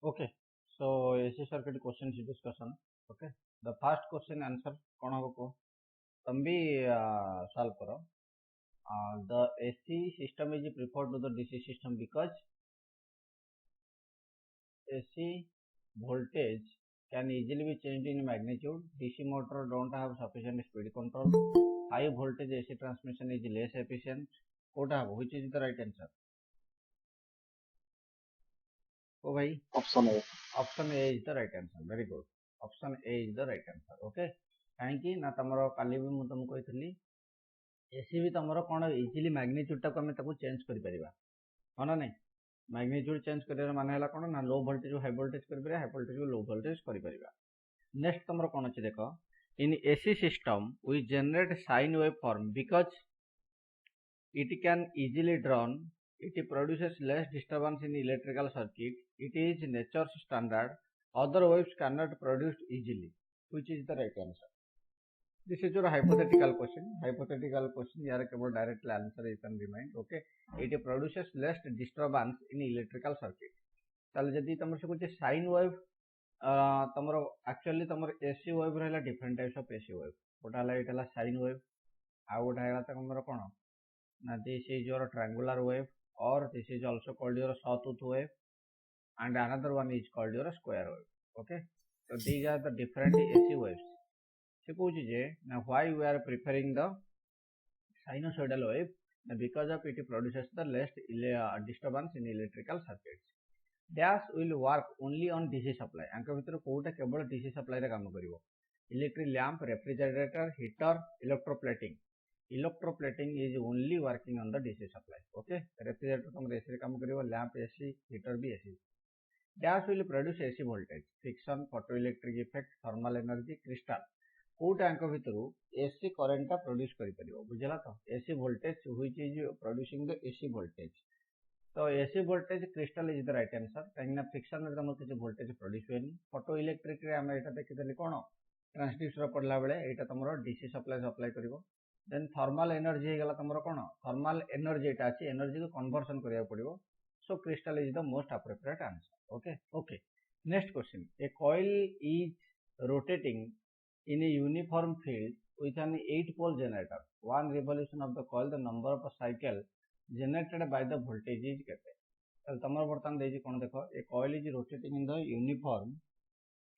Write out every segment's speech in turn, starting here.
Okay, so AC circuit questions discussion. Okay, the first question answer कौन होगा को तुम भी solve करो. The AC system is preferred to the DC system because AC voltage can easily be changed in magnitude. DC motor don't have sufficient speed control. High voltage AC transmission is less efficient. Which is the right answer? Oh भाई option A option A is the right answer. Very good. Option A is the right answer. Okay, कहीं ना तुमर काली भी मुझे तुमको कही AC भी तुमर कौन इजिली मैग्निट्यूड टाक आम चेंज कर हाँ ना नहीं. मैग्निट्यूड चेंज कर माने है कौन ना लो वोल्टेज हाई वोल्टेज कर हाई वोल्टेज लो वोल्टेज कर. नेक्स्ट तुम कौन अच्छे देख in AC system we generate sine wave form because it can easily drawn. It produces less disturbance in electrical circuit. It is nature's standard. Other waves cannot produce easily. Which is the right answer? This is your hypothetical question. Hypothetical question. यार केवल directly answer you can remind. Okay. It produces less disturbance in electrical circuit. ताले जदी तमर से कुछ sine wave तमर actually तमर AC wave रहला different types of AC wave. गोटा हला इटला sine wave. आ गोटा हला तमर कोन now this is your triangular wave or this is also called your sawtooth wave and another one is called your square wave. Okay, so these are the different AC waves. Suppose now why we are preferring the sinusoidal wave? Now because of it produces the less disturbance in electrical circuits. Dash will work only on DC supply. आंक भितर कोटा केवल DC supply रे काम करिवो. Electric lamp, refrigerator, heater, electroplating. Electroplating is only working on the DC supply. Okay, refrigerator तुम AC रे काम करिवो, lamp AC, heater भी AC. Dash will produce AC voltage, friction, photoelectric effect, thermal energy, crystal. Kota आंक भितर AC current टा produce करि परिवो. बुझला तो AC voltage which is producing the AC voltage. तो AC voltage crystal is the right answer. कहीं friction रे तमर किछ वोल्टेज प्रोड्यूस होनी. फोटो इलेक्ट्रिक रे हम एटा देखितली कोन ट्रांसड्यूसर पडला बेले एटा तमरो डीसी सप्लाई करिवो. देन थर्मल एनर्जी हे गला तमरो कोन थर्मल एनर्जी एटा अछि एनर्जी को कन्वर्सन करिया पड़िवो. So crystal is the most appropriate answer. Okay, next question. A coil is rotating in a uniform field with an 8-pole generator. One revolution of the coil, the number of cycle generated by the voltage is केते. ताले तमर बर्तन देजी कोन देखो ए coil is rotating in the uniform.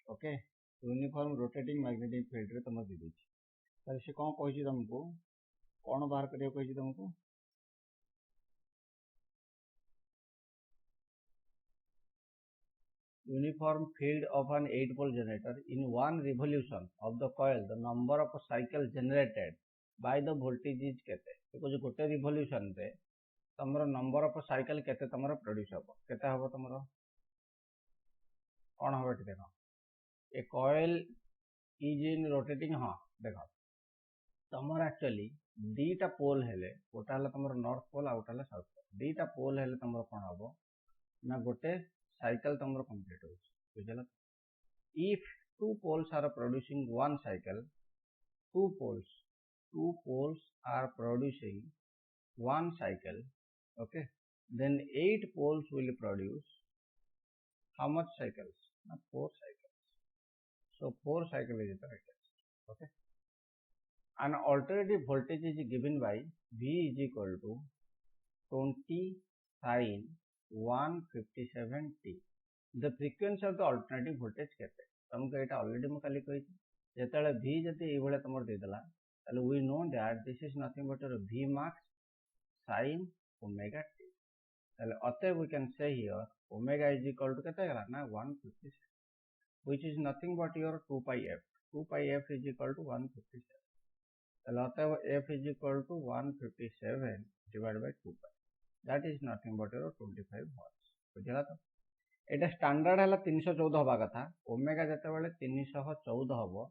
Okay, uniform rotating magnetic field रे तमर देजी. ताले से कोन कहिछि तुमको कोन बाहर करियो कहिछि तुमको uniform field of an 8-pole generator. In one revolution of the coil, the number of cycle generated by the voltage is केते. देखो जो गोटे revolution रे तमरो नंबर ऑफ साइकिल केते तमरो प्रोड्यूस हबो केते हबो तमरो कोन हबो एठी देखो ए कॉइल इज इन रोटेटिंग. हां देखो तमरो एक्चुअली दीटा पोल हेले गोटा हला तमरो नॉर्थ पोल आ गोटा हला साउथ पोल. दीटा पोल हेले तमरो कोन हबो ना गोटे साइकिल तमरो कंप्लीट हो. बुझला. if two poles are producing one cycle, two poles are producing one cycle. Okay, then 8 poles will produce how much cycles? 4 cycles. So 4 cycle is the right answer. Okay, an alternative voltage is given by V is equal to 20 sin 157t. The frequency of the alternative voltage केते तुमको एटा already मु काली कहि जेतेले V जति ए भले तमर दे देला ताले we know that this is nothing but a V max sin omega t. ताले अतः we can say here omega is equal to केते गला ना 157, which is nothing but your 2 pi f. 2 pi f is equal to 157. ताले अतः f is equal to 157 divided by 2 pi. That is nothing but your 25 watts. बुझला तो एटा standard है 314 हवा कथा. ओमेगा जते बेले 314 हबो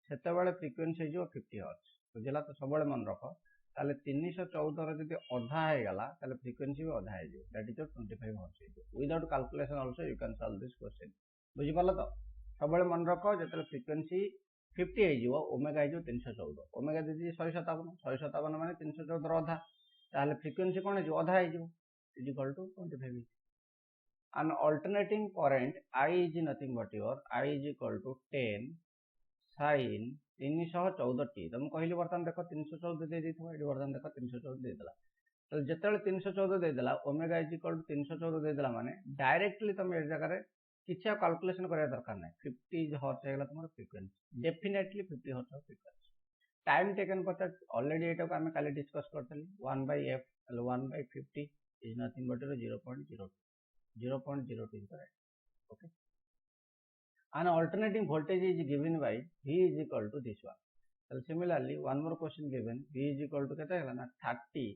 सेते बेले फ्रीक्वेंसी जो 50 हर्ट्ज. बुझला तो सब बेले मन रखो ताले 314 रे जदी आधा हे गला ताले फ्रीक्वेंसी भी आधा हे जो that is 25 hertz. Without calculation also you can solve this question. बुझि पालो तो सब बेले मन रखो जते फ्रीक्वेंसी 50 हे जो ओमेगा हे जो 314. ओमेगा दीदी 157 माने 314 रो आधा ताले फ्रीक्वेंसी कोन हे जो आधा हे जो is equal to 25. an alternating current I is nothing but your I is equal to 10 sin 314t तुम कहली बर्तमान देख 314 दे देथिबो एडी बर्तमान देख 314 दे देला तो जेतेले 314 दे देला ओमेगा इज इक्वल टू 314 दे देला माने डायरेक्टली तुम ए जगह रे किछा कैलकुलेशन करया दरकार नै 50 हर्ट्ज हेगला तुमर frequency definitely 50 hertz frequency time taken पता ऑलरेडी एटा को हमें काली डिस्कस करतली 1/f 1/50 is nothing but 0.02 is correct. Okay. An alternating voltage is given by V is equal to this one. So similarly, one more question given V is equal to केते हैला ना 30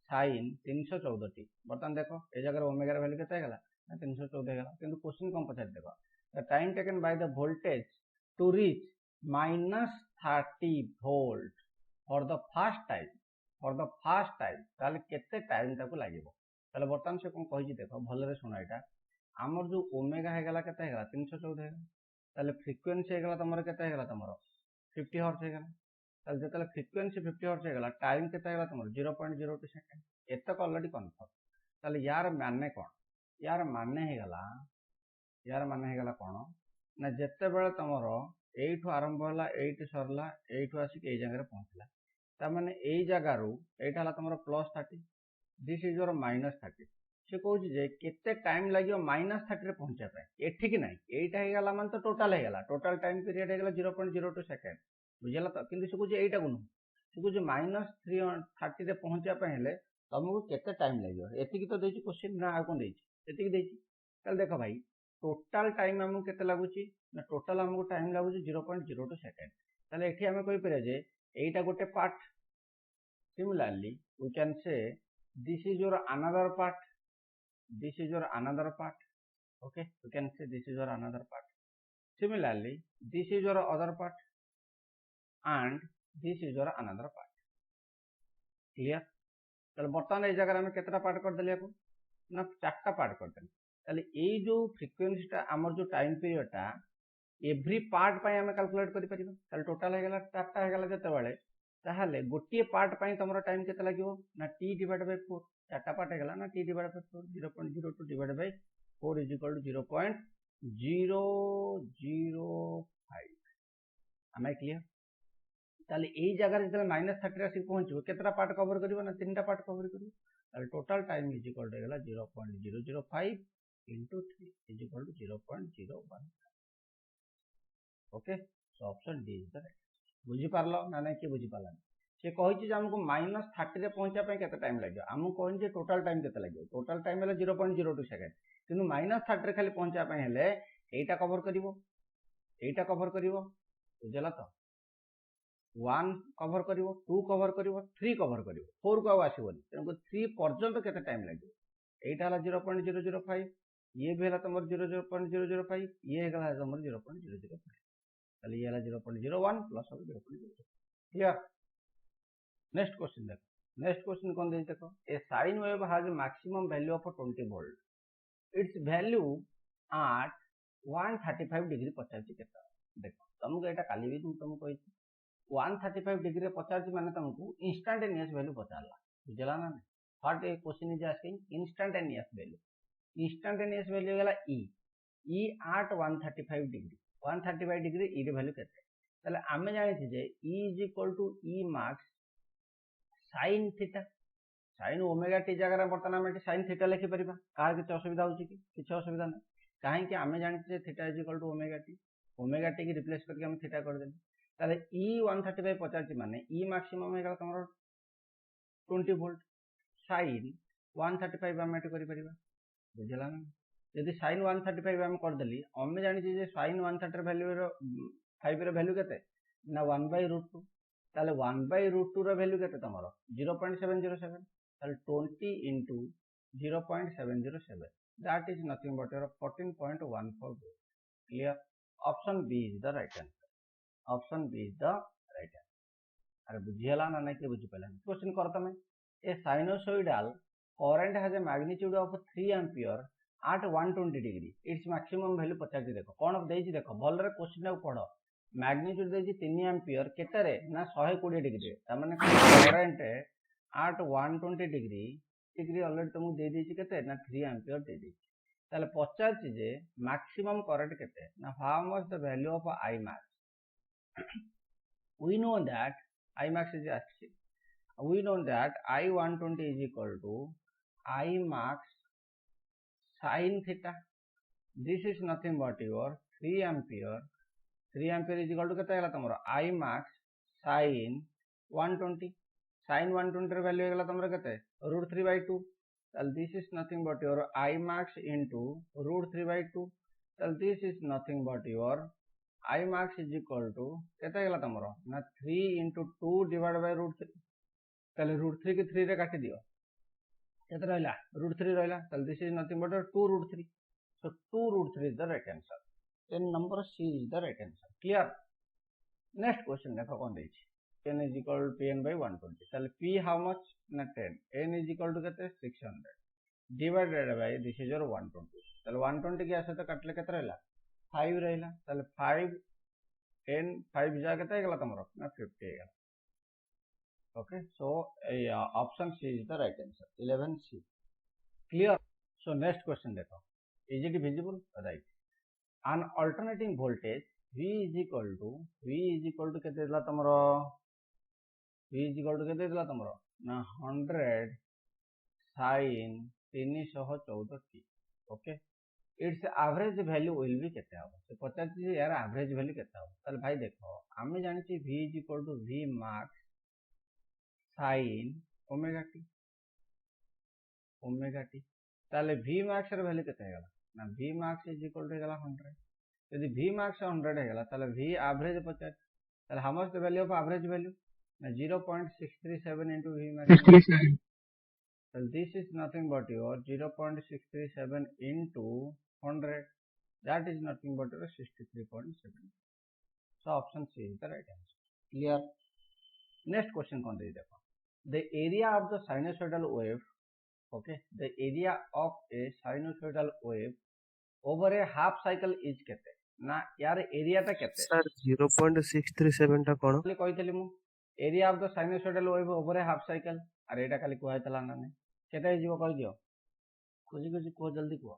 sin 314t. बर्तमान देखो ए जगह omega रा value केते हैला ना 314 हैला किंतु क्वेश्चन कम पछार देखो the time taken by the voltage to reach minus 30 volt for the first time ताले केते टाइम ताको लागिवो ताले बर्तमान से कोन कहि देखो भले रे सुना एटा आमर जो ओमेगा हेगला केते हेगला 314 हेगला ताले फ्रीक्वेंसी हेगला तमर केते हेगला तमर 50 हर्ट्ज हेगला ताले जतले फ्रीक्वेंसी 50 हर्ट्ज हेगला टाइम केते हेगला तमर 0.02 सेकंड एतक ऑलरेडी कंफर्म ताले यार माने कोन यार माने हेगला कोन ना जत्ते बेले तमर एठु आरंभ होला एठु सरला एठु आसी के जगह रे पहुंचला ता माने एई जगह रु एटा हला तमर +30 दिस इज योर -30 से कहूँ जे केते टाइम लगियो -30 रे पहुंचा पाए एठी कि नाही एटा हे गला मान तो टोटल टाइम पीरियड हे गला 0.02 सेकंड बुझला तो किंतु से कहूँ एटा को से कहूँ -330 रे पहुंचा पाए हेले तुमको केते टाइम लगियो एति की तो देछि क्वेश्चन ना आ कोन देछि एति की देछि चल देखो भाई टोटल टाइम हमको केते लागुची ना टोटल हमको टाइम लागुची 0.02 सेकंड ताले एठी हमें कोइ परिया जे एटा गोटे part similarly we can say this is your another part okay you can say this is your another part similarly this is your other part and this is your another part clear चलो बर्तमान ए जगह में केतरा part कर देलिया को ना चारटा part कर देली ताले ए जो फ्रीक्वेंसी टा हमर जो टाइम पीरियड टा एवरी पार्ट पय हम कैलकुलेट करि परिबो ताले टोटल हे गेला चारटा हे गेला जते बेले ताहले गोटिए पार्ट पय तमरो टाइम केते लागिवो ना t डिवाइड बाय 4 चारटा पार्ट हे गेला ना t divide by 4 0.02 divide by 4 is equal to 0.005 am I clear ताले एई जगह रे जले -30 रे पहुंचो केतरा पार्ट कवर करिवो ना तीनटा पार्ट कवर करिवो ताले total time is equal to हे गेला 0.005 into 3 is equal to 0.01 okay so option D is the right बुझी पारलो ना नहीं कि बुझी पाला से कहि जे हमको -30 रे पहुंचा पे केते टाइम लागियो हमको कहन जे टोटल टाइम केते लागियो टोटल टाइम हेले 0.02 सेकंड किनु -30 रे खाली पहुंचा पे हेले एटा कवर करिवो बुझला तो 1 कवर करिवो 2 कवर करिवो 3 कवर करिवो 4 को आसीबोनी तनको 3 पर्यंत केते टाइम लागियो एटा हला 0.005 ये भी हला तमर 0.005 ये हला तमर 0.005 ताले ये हला 0.01 प्लस 0.02 क्लियर नेक्स्ट क्वेश्चन देखो नेक्स्ट क्वेश्चन कौन दे देखो a sine wave has maximum value of 20 volt its value at 135 degree 50 केता देखो तुमको एटा काली भी तुमको कहि 135 डिग्री 50 माने तुमको इंस्टेंटेनियस वैल्यू बताला बुझला ना what A question is asking instantaneous value गला ई एट 135 डिग्री ई रे वैल्यू केते ताले आमे जानि छी जे E is equal to E max sin theta sin omega T जगह रे बर्तन हम sin थीटा लिखि परिबा कार किछ असुविधा होची कि किछ असुविधा नै काहे कि आमे जानि छी theta is equal to omega t की रिप्लेस करके हम थीटा कर देली ताले ई 135 50 माने ई मैक्सिमम हेगा तमरो 20 वोल्ट sin 135 हम एट करि परिबा बुझला ना यदि sin 135 हम कर देली हम जानि छी जे sin 130 रे वैल्यू रो 5 रे वैल्यू केते ना 1/√2 ताले 1/√2 रो वैल्यू केते तमरो 0.707 ताले 20 into 0.707 that is nothing but your 14.14 volt clear option B is the right answer अरे बुझियला ना नहीं के बुझि पला क्वेश्चन कर तमे ए sinusoidal current has a magnitude of 3 ampere at 120 degree its maximum value 50 देखो कोन देछि देखो भल रे क्वेश्चन को पढो मैग्नीट्यूड देछि 3 एम्पियर केते रे ना 120 डिग्री त माने करंट एट 120 डिग्री ऑलरेडी तुमको दे देछि केते ना 3 एम्पियर दे देछि ताले पचारछि जे मैक्सिमम करंट केते ना how much the value of I max we know that I max is actually we know that I120 is equal to I max sin theta. This is nothing but your 3 ampere. 3 ampere is equal to केते हला तमरो I max sin 120. sin 120 ର value ହେଇଗଲା ତମର କେତେ √3/2. ତାହେଲେ this is nothing but your I max into √3/2. ତାହେଲେ this is nothing but your I max is equal to केते ହେଇଗला तमरो ना 3 into 2 divided by √3. ताहेले √3 के 3 रे काटी दियो केते रहला √3 रहला. ताहेले this is nothing but 2√3. so 2√3 is the right answer. then number C is the right answer. clear. next question देखो कोन देछि n is equal to pn by 120. ताले p how much ना 10. n is equal to केते 600 divided by this is your 120. ताले 120 के आसे तो काटले केते रहला 5 रहला. ताले 5 n 5 जा केते हेगला तमरो ना 50 हेगला. okay so option C is the right answer. 11C. clear. so next question देखो is it visible right. an alternating voltage V is equal to केते देला तमरो V is equal to केते देला तमरो ना 100 sin 314 t. okay its average value will be केते हबो से 50 जे यार एवरेज वैल्यू केते हबो. ताले भाई देखो हमें जानि छी V is equal to V max sin omega t. ताले V max र वैल्यू केते हेगला ना V max is equal to हेगला 100. यदि V max 100 हेगला ताले V average 50. ताले how much the value of average value na 0.637 into V max. 637. So this is nothing but your 0.637 into 100. That is nothing but your 63.7. So option C is the right answer. clear. next question kon de dekho the area of the sinusoidal wave. okay the area of a sinusoidal wave over a half cycle is केते ना यार area ता केते sir 0.637 टा कोन खाली कहितली मु area of the sinusoidal wave over A half cycle. अरे एटा खाली कहैतला ना ने केते हिजो कहि दियो खोजी को जल्दी को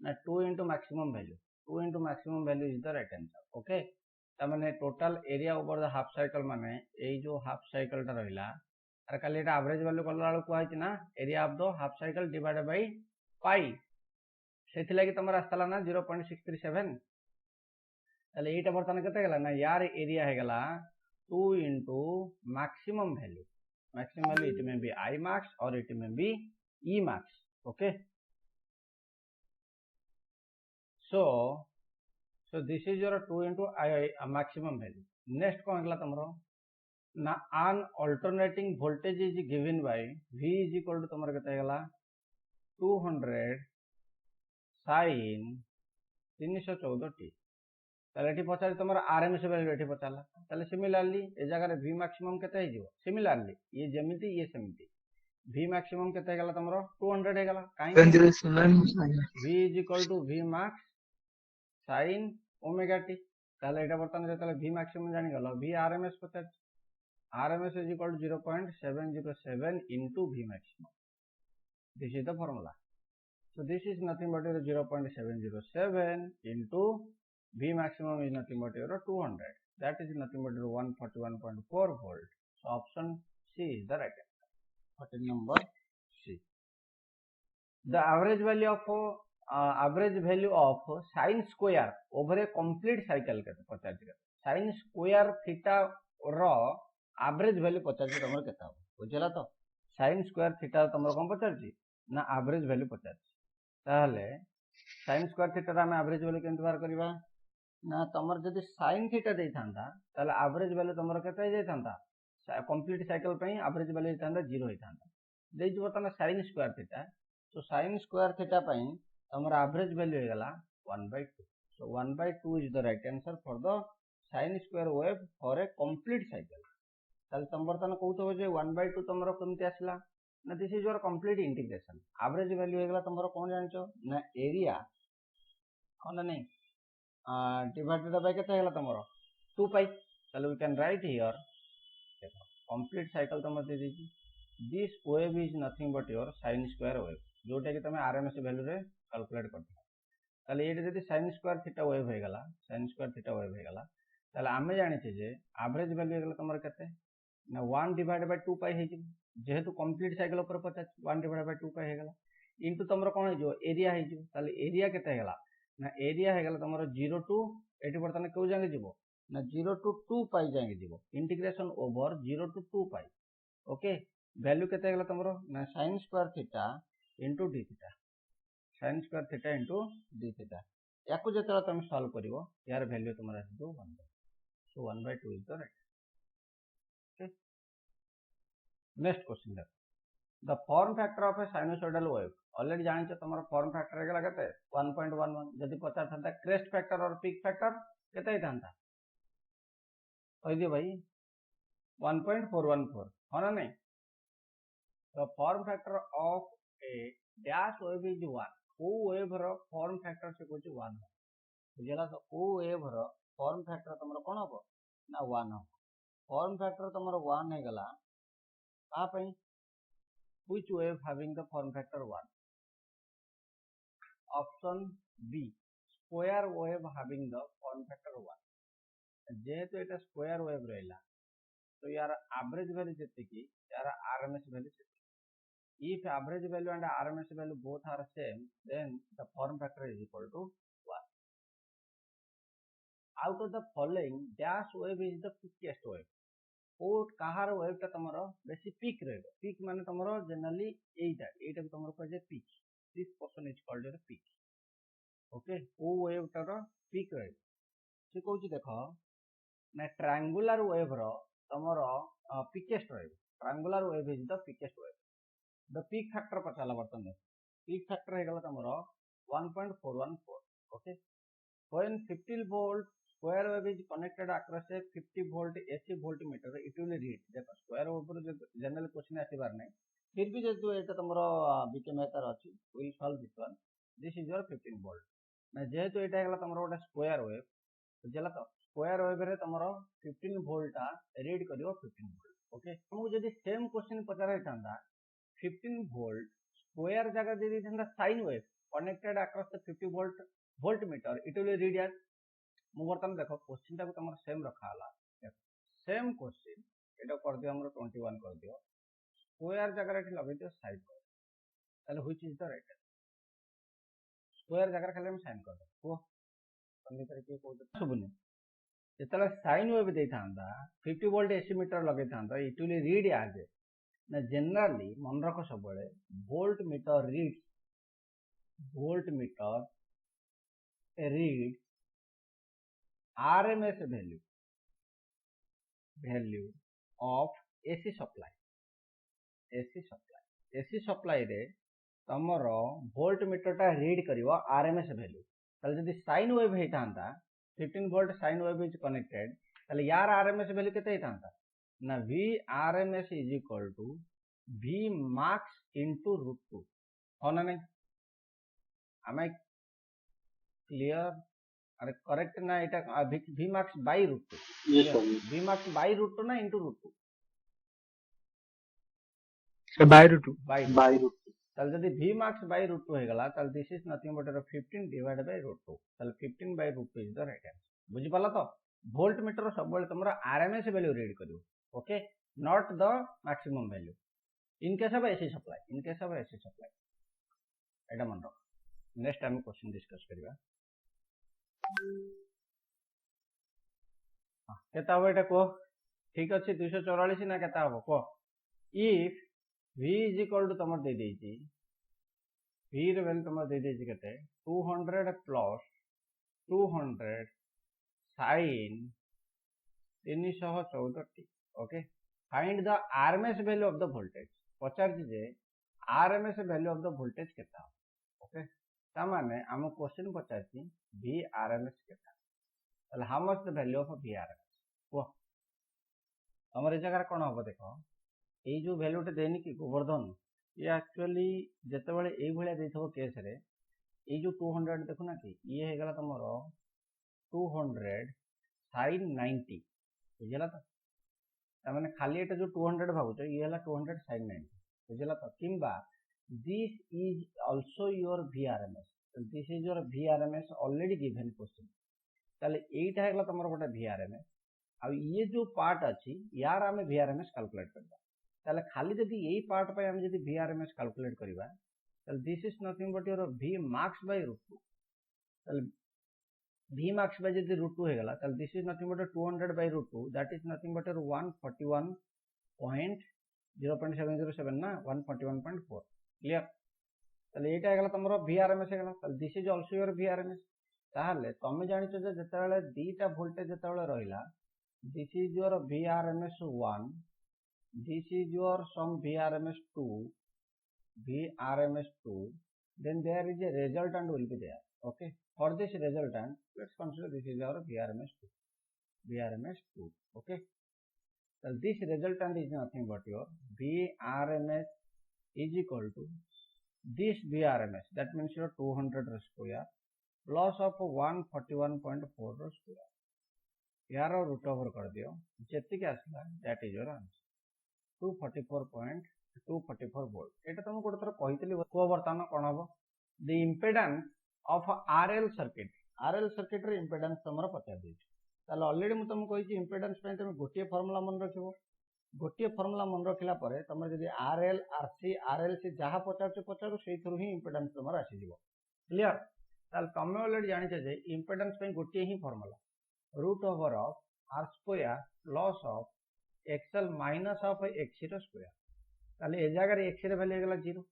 ना 2 into maximum value. 2 into maximum value is the right answer. okay त माने total area over the half cycle माने एई जो हाफ साइकिल ता रहिला अरे खाली एटा एवरेज वैल्यू कला वाला को आइछि ना area of the half cycle divided by pi सेथि लागि तमर आस्तला ना 0.637. ताले एटा बर्तन केते गेला ना यार एरिया हे गेला 2 into maximum value. maximum value it may be I max or it may be E max. okay so this is your 2 into maximum value. next कोन गेला तमरो ना an alternating voltage is given by V is equal to तमर केते गेला 200 sin 314 t. ताले एठी पचार तमर RMS value एठी पचारला. ताले सिमिलरली ए जगह रे V मैक्सिमम केते हे जिवो सिमिलरली ये जेमिति ये सेमिति V मैक्सिमम केते गेला तमरो 200 हे गेला काई V is equal to V max sin omega t. ताले एटा बर्तन जे ताले V मैक्सिमम जानि गेलो V RMS Pachar RMS is equal to 0.707 into V maximum. this is the formula. so this is nothing but 0.707 into V maximum is nothing but 200. That is nothing but 141.4 volt. So option C is the right answer. Question number C. The average value of sin square over a complete cycle केते पचार sin square theta रो average value पचार तमर केते हो बुझला तो sin square theta तमर कोन पचार ना average value पचार ताहले sin square theta रा हम average value केनते बार करबा ना तमर जदि sin थीटा दे थांदा ताले एवरेज वैल्यू तमर केते हे थांदा कंप्लीट साइकिल पे एवरेज वैल्यू थांदा 0 हे थांदा दे जो तने sin स्क्वायर थीटा. सो sin स्क्वायर थीटा पे तमर एवरेज वैल्यू हे गला 1/2. सो 1/2 is the right answer for the sin square wave for a complete cycle. ताले तमर तने कहतो जे 1/2 तमर केमति आसला ना this is your complete integration. Average value हे गला तमर कोन जानचो ना एरिया कोन नहीं divided by केते हेला तमरो 2 पाई. चलो वी कैन राइट हियर देखो कंप्लीट साइकिल तमर दे देजी this wave is nothing but your sin square wave जोटा कि तमे आरएमएस वैल्यू रे कैलकुलेट करथि ताले ये जदि sin स्क्वायर थीटा वेव हो गला sin स्क्वायर थीटा वेव हो गला ताले आमे जानि छे जे एवरेज वैल्यू हो गला तमर केते ना 1 डिवाइड बाय 2 पाई हे जे जेहेतु कंप्लीट साइकिल ऊपर पता 1 डिवाइड बाय 2 पाई हे गला इनटू तमर कोन हे जो एरिया हे जो ताले एरिया केते हे गला ना एरिया हे गला तमर 0 टू एटी बर्तन को जांगे जीवो ना 0 टू 2 पाई जांगे जीवो integration over 0 to 2 pi okay value केते गला तमरो ना sin square theta into d theta sin square theta into d theta याकू जेतला तुम सॉल्व करिवो यार वैल्यू तुमरा आसी 1 so 1/2 is the right okay next question देखो the form factor of a sinusoidal wave already जानि छ तमरो फॉर्म फैक्टर हेगला केते 1.11 जदि पचार थांता क्रेस्ट फैक्टर और पीक फैक्टर केते थांता कहि दियो भाई 1.414 हो ना नहीं the form factor of a dash wave is 1 o wave row form factor से कोची 1 बुझला तो o wave रो form factor तमरो कोन हो ना 1 हो form factor तमरो 1 हे गला आ पई which wave having the form factor 1 option b square wave having the form factor 1 जेहेतु एटा square wave रहला तो यार एवरेज वैल्यू जते की यार RMS value if average value and RMS value both are same, then the form factor is equal to 1. Out of the following, dash wave is the peakiest wave. ओ कहार wave टा तमरो बेसी peak रहबो peak माने तमरो generally एटा तमरो कह जे peak this portion is called as peak okay ओ वेव टा पीक रहबो से कहूची देखो ना ट्रायंगुलर वेव रो तमरो पीकेस्ट रहबो triangular wave is the peakest wave the peak factor पचाला बर्तन में peak factor है गला तमरो 1.414 okay when 15 volt square wave is connected across a 50 volt AC voltmeter it will read देखो square wave पर जनरल क्वेश्चन आसी बार नहीं फिर भी जो एटा तमरो बीके मेथड अछि will solve this one this is your 15 volt ना जेहेतु एटा गला तमरो ओटा स्क्वायर वेव बुझला तो स्क्वायर वेव रे तमरो 15 वोल्ट रीड करियो 15 वोल्ट ओके हमहु जदी सेम क्वेश्चन पचारै थांदा 15 volt square जगह दे दी था sin wave connected across the 50 volt voltmeter it will read as मु बर्तन देखो क्वेश्चन टा को तमर सेम रखा हला देखो सेम क्वेश्चन एटा कर दियो हमरो 21 कर दियो स्क्वायर जगह रे लगे दियो sin wave ताले which is the right square जगह खाली हम sin कर दो को अन्य तरीके को सुबुनी जेतला sin wave दे थांदा 50 volt AC मीटर लगे थांदा it will read as ना जनरली मन रखो सब बड़े volt meter read RMS value of AC supply रे तमरो वोल्ट मीटर टा रीड करिवो आरएमएस वैल्यू ताले जदी साइन वेव हे थांता 15 volt sine wave is connected ताले यार आरएमएस वैल्यू केते हे थांता ना V RMS is equal to V max into root 2 हो ना नहीं am I clear अरे करेक्ट ना एटा V max by root 2 yes sir V max by root 2 ना into root 2 by root 2 by root 2 ताले जदी V max by root 2 हे गला ताले this is nothing but 15 divided by root 2 ताले 15 by root 2 is the right answer बुझी पाला तो volt meter सब बेले तमरा RMS वैल्यू रीड करियो okay not the maximum value in case of AC supply एटा मन रख नेक्स्ट टाइम क्वेश्चन डिस्कस करिवा केता हो एटा को ठीक अछि 244 ना केता हो को if V is equal to तमर दे देछि V रे वैल्यू तमर दे देछि केते 200 plus 200 sin 314t okay find the RMS value of the voltage पचार जे RMS value of the voltage केता ओके ता माने हम क्वेश्चन पचार छी V RMS केता ताले how much the value of V RMS को हमर ए जगह कोन होबो देखो ए जो वैल्यू टे देनी कि गोवर्धन ये एक्चुअली जते बेले ए भलिया देथो केस रे ए जो 200 देखो ना कि ये हे गला तमरो 200 sin 90 बुझला तो तामाने खाली एटा जो 200 भाबुतो ये हला 200 sin 90 बुझला तो किंबा this is also your VRMS this is your VRMS already given question ताले एटा हेगला तमरो गोटे VRMS आ ये जो पार्ट अछि यार हमें VRMS कैलकुलेट करबा ताले खाली जदी एई पार्ट पे हम जदी VRMS कैलकुलेट करबा ताले this is nothing but your V max by √2 ताले V max by जदी √2 हेगला ताले this is nothing but 200 by √2 that is nothing but your 141.0.707 ना 141.4 क्लियर ताले एटा हेगला तमरो VRMS हेगला ताले this is also your VRMS ताहले तमे जानिचो जे जतेबेले दीटा वोल्टेज जतेबेले रहिला this is your VRMS 1 this is your sum VRMS 2 then there is a resultant will be there okay for this resultant let's consider this is our VRMS 2 okay so this resultant is nothing but your VRMS is equal to this VRMS that means your 200 square plus of 141.4 square यार root over कर दियो जेतिक आसला that is your answer 244 volt एटा तुम गोटे थर कहितली को बर्तमान कोन हबो the impedance of RL circuit रे इंपेडेंस तुमरा पचा दै ताले ऑलरेडी मु तुम कहि इंपेडेंस पे तुम गोटे फार्मूला मन रखिबो गोटे फार्मूला मन रखिला परे तुम जदी आरएल आरसी आरएलसी जहा पचार सेई थरु ही इंपेडेंस तुमरा आसी जिवो क्लियर ताले तुम ऑलरेडी जानि छ जे इंपेडेंस पे गोटे ही formula root over of R square plus of XL minus of X रो स्क्वायर ताले ए जगह रे एक्स रे वैल्यू हेगला 0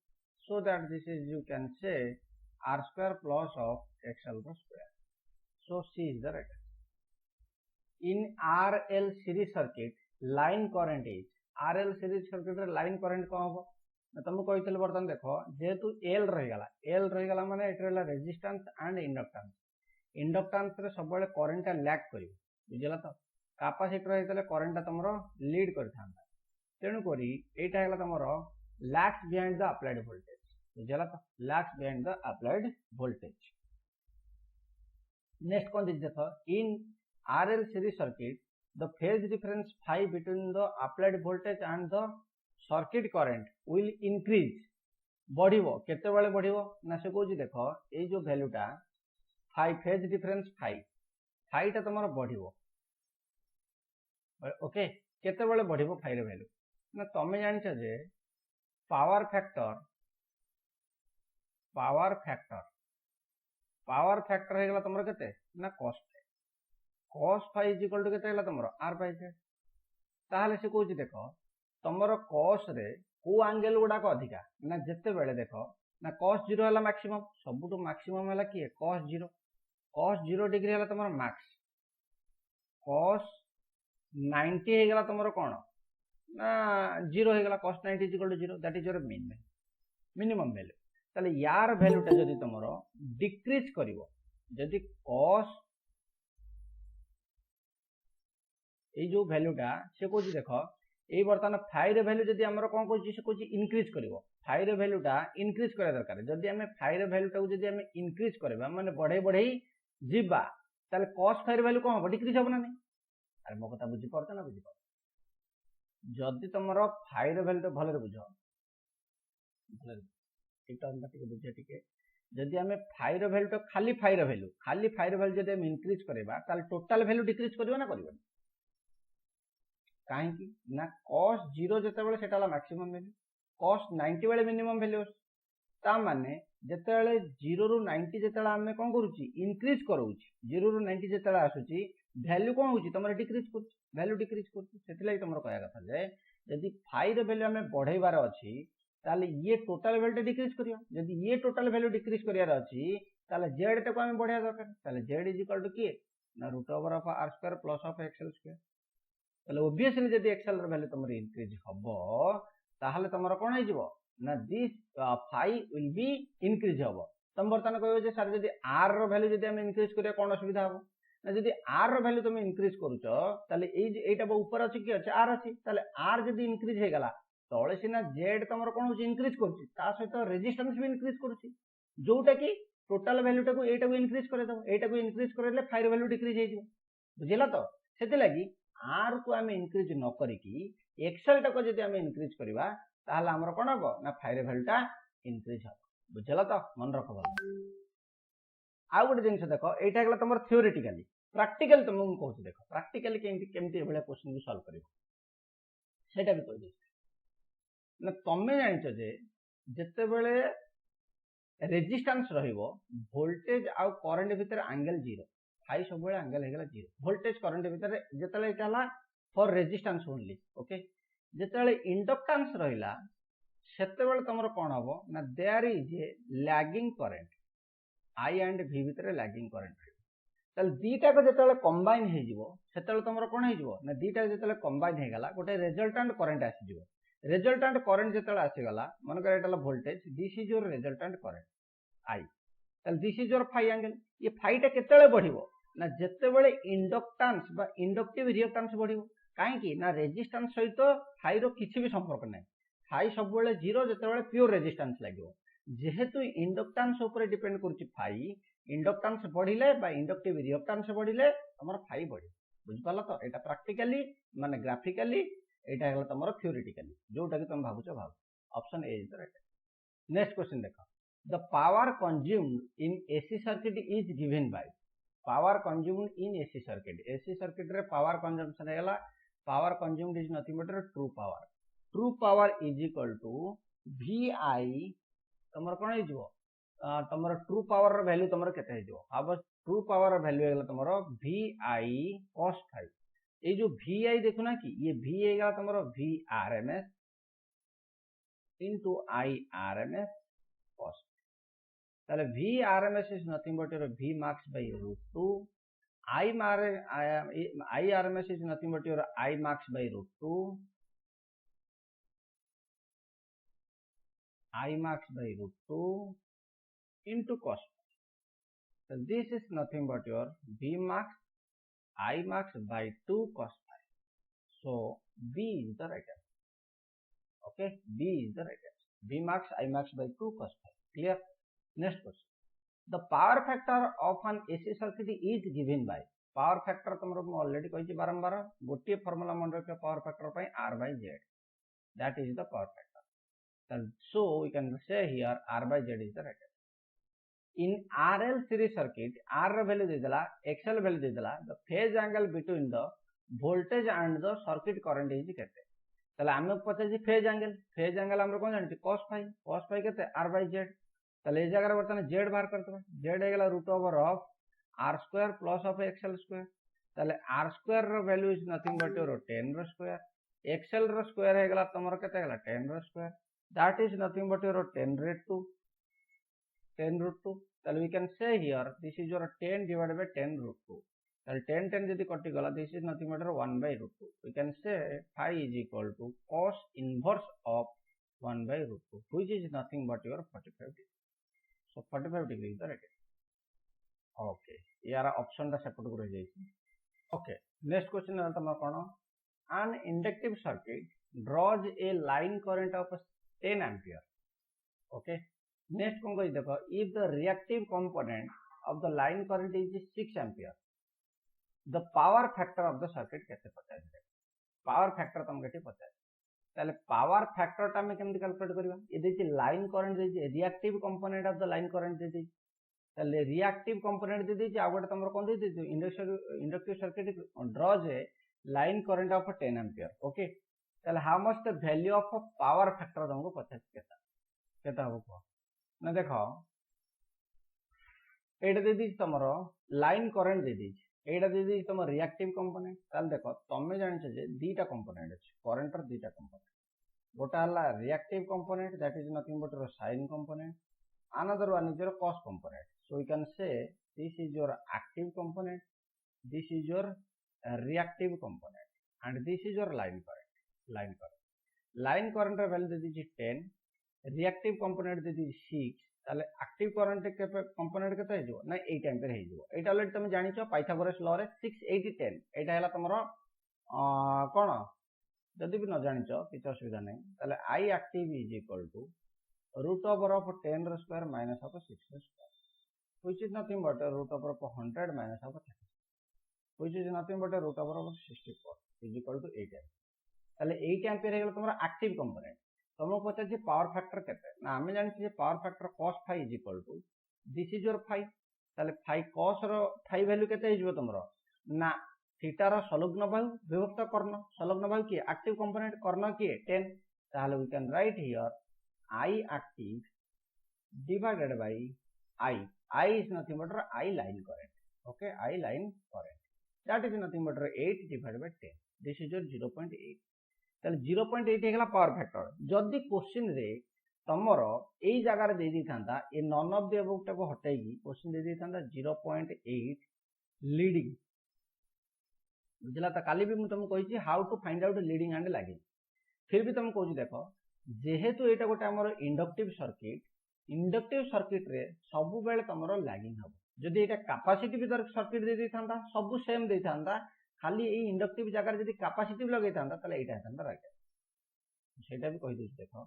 so that this is you can say R square plus of XL रो square so C is the right in RL series circuit line current is RL series circuit रे line current कोन हो ना तुम कहितले बर्तन देखो जेतु L रही गला माने एट रहला रेजिस्टेंस एंड इंडक्टेंस रे सब बेले करंट लैग करिवो बुझला तो कैपेसिटर हेतले करंट तमरो लीड करथांता तेणु करी एटा हेला तमरो lags behind the applied voltage बुझला तो lags behind the applied voltage next कोन दिस देखो in RL series circuit the phase difference phi between the applied voltage and the circuit current will increase बढ़िवो केते बेले बढ़िवो ना से कहूची देखो ए जो वैल्यूटा phi फेज डिफरेंस phi टा तमरो बढ़िवो ओके केते बेले बढ़िवो phi रे वैल्यू ना तमे जानि छ जे पावर फैक्टर हेगला तमरो केते ना cos phi is equal to केते हेला तमरो r phi z ताहले से कहूची देखो तमरो cos रे को एंगल गुडा को अधिका ना जत्ते बेले देखो ना cos 0 हला मैक्सिमम सबुटो मैक्सिमम हला की cos 0 डिग्री हला तमरो मैक्स cos 90 हे गला तमरो कोन ना 0 हे गला cos 90 is equal to 0 that is your minimum value ताले यार वैल्यूटा जदी तमरो डिक्रीज करिवो जदी cos ए जो वैल्यूटा से कोची देखो ए बर्तमान फाइ रे वैल्यू जदी हमरो कोन कोची से कोची इंक्रीज करिवो फाइ रे वैल्यूटा इंक्रीज करे दरकार जदी हमें फाइ रे वैल्यूटा को जदी हमें इंक्रीज करबा माने बढ़े जिबा ताले cos फाइ रे वैल्यू कोन हो डिक्रीज होबो ना नहीं अरे मो कथा बुझी पड़ता ना बुझी पड़ जदी तमरो फाइ रे वैल्यू भले रे बुझो भले ठीक टाइम टिके बुझे टिके जदी हमें फाइ रे वैल्यू तो खाली फाइ रे वैल्यू जदी हम इंक्रीज करबा ताले टोटल वैल्यू डिक्रीज करबा ना करबा काहे की ना cos 0 जते बेले सेटा ला मैक्सिमम वैल्यू cos 90 बेले मिनिमम वैल्यू ता माने जते बेले 0 रु 90 जते बेले हमें कोन करूची इंक्रीज करूची 0 रु 90 जते बेले आसुची वैल्यू कोन होची तमरे डिक्रीज करची वैल्यू डिक्रीज करची सेति लागि तमरो कहया कथा जे यदि फाइ रे वैल्यू हमें बढ़ेबार अछि ताले ये टोटल वैल्यू डिक्रीज करियो यदि ये टोटल वैल्यू डिक्रीज करियार अछि ताले z टा को हमें बढ़िया दरकार ताले z इज इक्वल टू की ना root over of r square plus of xl square ताले ऑब्वियसली जदी xl रे वैल्यू तमरे इंक्रीज हबो ताहले तमरो कोन हे जिवो ना this phi will be increase हबो तम बर्तन कहबो जे सर जदी r रो वैल्यू जदी हम इंक्रीज करिया कोन असुविधा हबो ना जदी r रो वैल्यू तुम इंक्रीज करूचो ताले एटा ऊपर अछि की अछि r अछि ताले r जदी इंक्रीज हे गला तळे सिना z तमरो कोन होची इंक्रीज करछि ता सहित रेजिस्टेंस भी इंक्रीज करछि जोटा की टोटल वैल्यू टा को एटा को इंक्रीज करे दो एटा को इंक्रीज करले फाइ रो वैल्यू डिक्रीज हे जिवो बुझिला तो सेते लागि r को हमें इंक्रीज न करी की एक्सेल टा को जदी हमें इंक्रीज करबा ताहले हमर कोन हबो ना फाइ रो वैल्यू टा इंक्रीज हबो बुझिला तो मन रखो आउ गोटे जिन देख यहाँ है तुम थियोरेटिकाली प्रैक्टिकल तुमको कहूँ देख प्रैक्टिकली केमती भाई क्वेश्चन को सॉल्व कर सेटा भी कह ना तमें जानिच जे जितेबले रेजिस्टेंस रहिबो वोल्टेज आउ करंट भितर एंगल जीरो फाई सब एंगल हो जीरो वोल्टेज करंट भितर जिते यहाँ फॉर रेजिस्टेंस ओनली ओके जिते इंडक्टेंस रहा सेतेबेले तुम कौन हम ना there is a lagging current I and भी भितर लैगिंग करंट ताल दीटा जो कंबाइन हो तुम कौन हो ना दीटा जो कंबाइन होगा गोटे रिजल्टेंट करंट आसीज रिजल्टेंट करंट जो आसीगला मनकर ये voltage this is your resultant current I ताल this is your phi angle ये फाईटा केतेबेले बढ़िबो ना जेतेबेले इंडक्टेंस बा इंडक्टिव रिएक्टेंस बढ़िबो कहीं ना रेजिस्टेंस सहित फाई रो किछि भी संपर्क नहीं फाई सब जीरो जितेबाला प्योर रेजिस्टेंस लगे जेहेतु इंडक्टेंस उपर डिपेंड करुच्ची फाई इंडक्टेंस बढ़िले बा इंडक्टिव रिएक्टेंस बढ़िले तुम फाई बढ़ी बुझिपाल तो यहाँ प्रैक्टिकली माने ग्राफिकली यहाँ है तुम थियोरेटिकली जोटा कि तुम भावुच भाव option A is the right next question देख the power consumed in AC circuit is given by power consumed in AC circuit रे पावर कंजम्पशन है power consumed is nothing but true power is equal to VI तुम कौन हो तुम true power value तुम के अब ट्रू पावर वैल्यू है तुम VI cos फाई ये जो VI देखुना कि ये V है तुम VRMS इंटू IRMS cos ताले VRMS is nothing but your V max by √2 IRMS is nothing but your I max by √2 I max by √2 into cos. So this is nothing but your V max I max by 2 cos phi. So B is the right answer. Okay, B is the right answer. V max I max by 2 cos phi. Clear? Next question. The power factor of an AC circuit is given by power factor तुम already कही बारंबार गोटे formula मन रख power factor पर R by Z that is the power factor so we can say here R by Z is the right answer in RL series circuit R value दे देला XL value दे देला the phase angle between the voltage and the circuit current is केते तले आमे पचासी phase angle हमरो कोन जानि cos phi केते R by Z तले ए जगह बर्तमान Z बाहर करतबा Z हेगला √/ऑफ R square plus of XL square ताले R square रो value is nothing but your 10 रो स्क्वायर XL रो स्क्वायर हेगला तमरो केते हेगला 10 रो square that is nothing but your 10 √2 ताले we can say here this is your 10 divided by 10 √2 ताले 10 जदी कटि गला this is nothing but 1 by √2 we can से phi is equal to cos inverse of 1 by √2 which is nothing but your 45 degree so 45 degree is the right okay यार option टा सेपट को रह जाई ओके नेक्स्ट क्वेश्चन है तुम कोन an inductive circuit draws a line current of 10 ampere okay next कोन कहि देखो if the reactive component of the line current is 6 ampere the power factor of the circuit कैसे पता है पावर फैक्टर तुम केटी पता है ताले पावर फैक्टर टा में केमति कैलकुलेट करबा ये देखि लाइन करंट दे reactive component of the line current दे ताले रिएक्टिव कंपोनेंट दे दी आ गोटे तुमरो कोन दे दी inductive circuit draws a line current of 10 ampere okay ताले how much the value of power factor तुमको पता केता हो को ना देखो एटा दे दी तुमरो लाइन करंट दे दी एटा दे दी तुम रिएक्टिव कंपोनेंट ताले देखो तमे जानि छ जे दीटा कंपोनेंट अछि करंट र दीटा कंपोनेंट गोटा हला reactive component that is nothing but sign component another one is your cos component so we can say this is your active component this is your reactive component and this is your line current value दे दीजिए 10 reactive component दे दीजिए 6 ताले active current component केते हेजो ना 8 ampere हेजो एटा already तुम जानि छ पाइथागोरस लॉ रे 6 8 10 एटा हला तमरो कोन जदि भी न जानि छ किछ असुविधा नै ताले I active is equal to √/of 10 रो स्क्वायर माइनस ऑफ 6 रो square which is nothing but √/of 100 minus of 30 which is nothing but √/of 64 is equal to 8 ampere ताले 8 एम्पीयर हेगला तमरा एक्टिव कंपोनेंट तुमको पता जे पावर फैक्टर केते ना हमें जानि जे power factor cos phi is equal to this is your phi ताले फाइ cos रो फाइ वैल्यू केते हिजबो तमरो ना थीटा रो संलग्न बाहु विभक्त कर्ण संलग्न बाहु की एक्टिव कंपोनेंट कर्ण की 10 ताले we can write here I active divided by I is nothing but I line current. Okay, I line current. That is nothing but 8 divided by 10. This is your 0.8. ताले 0.8 हेगला power factor जदि question रे तमरो एई जगह रे दे दी थांदा ए none of the above टाको हटाईकी question दे दी थांदा 0.8 leading बुझला त काली भी मु तुमको कहिछि how to find out leading and lagging फिर भी तुम कहूँ देखो जेहेतु एटा गोटे हमर इंडक्टिव सर्किट रे सबु बेले तमरो लैगिंग हबो जदि एटा कैपेसिटिव सर्किट दे दी थांदा सबु सेम दे थांदा खाली ए इंडक्टिव जगह रे जदि कैपेसिटिव लगै थांदा तले एटा थांदा राइट सेटा भी कहि दउछ देखो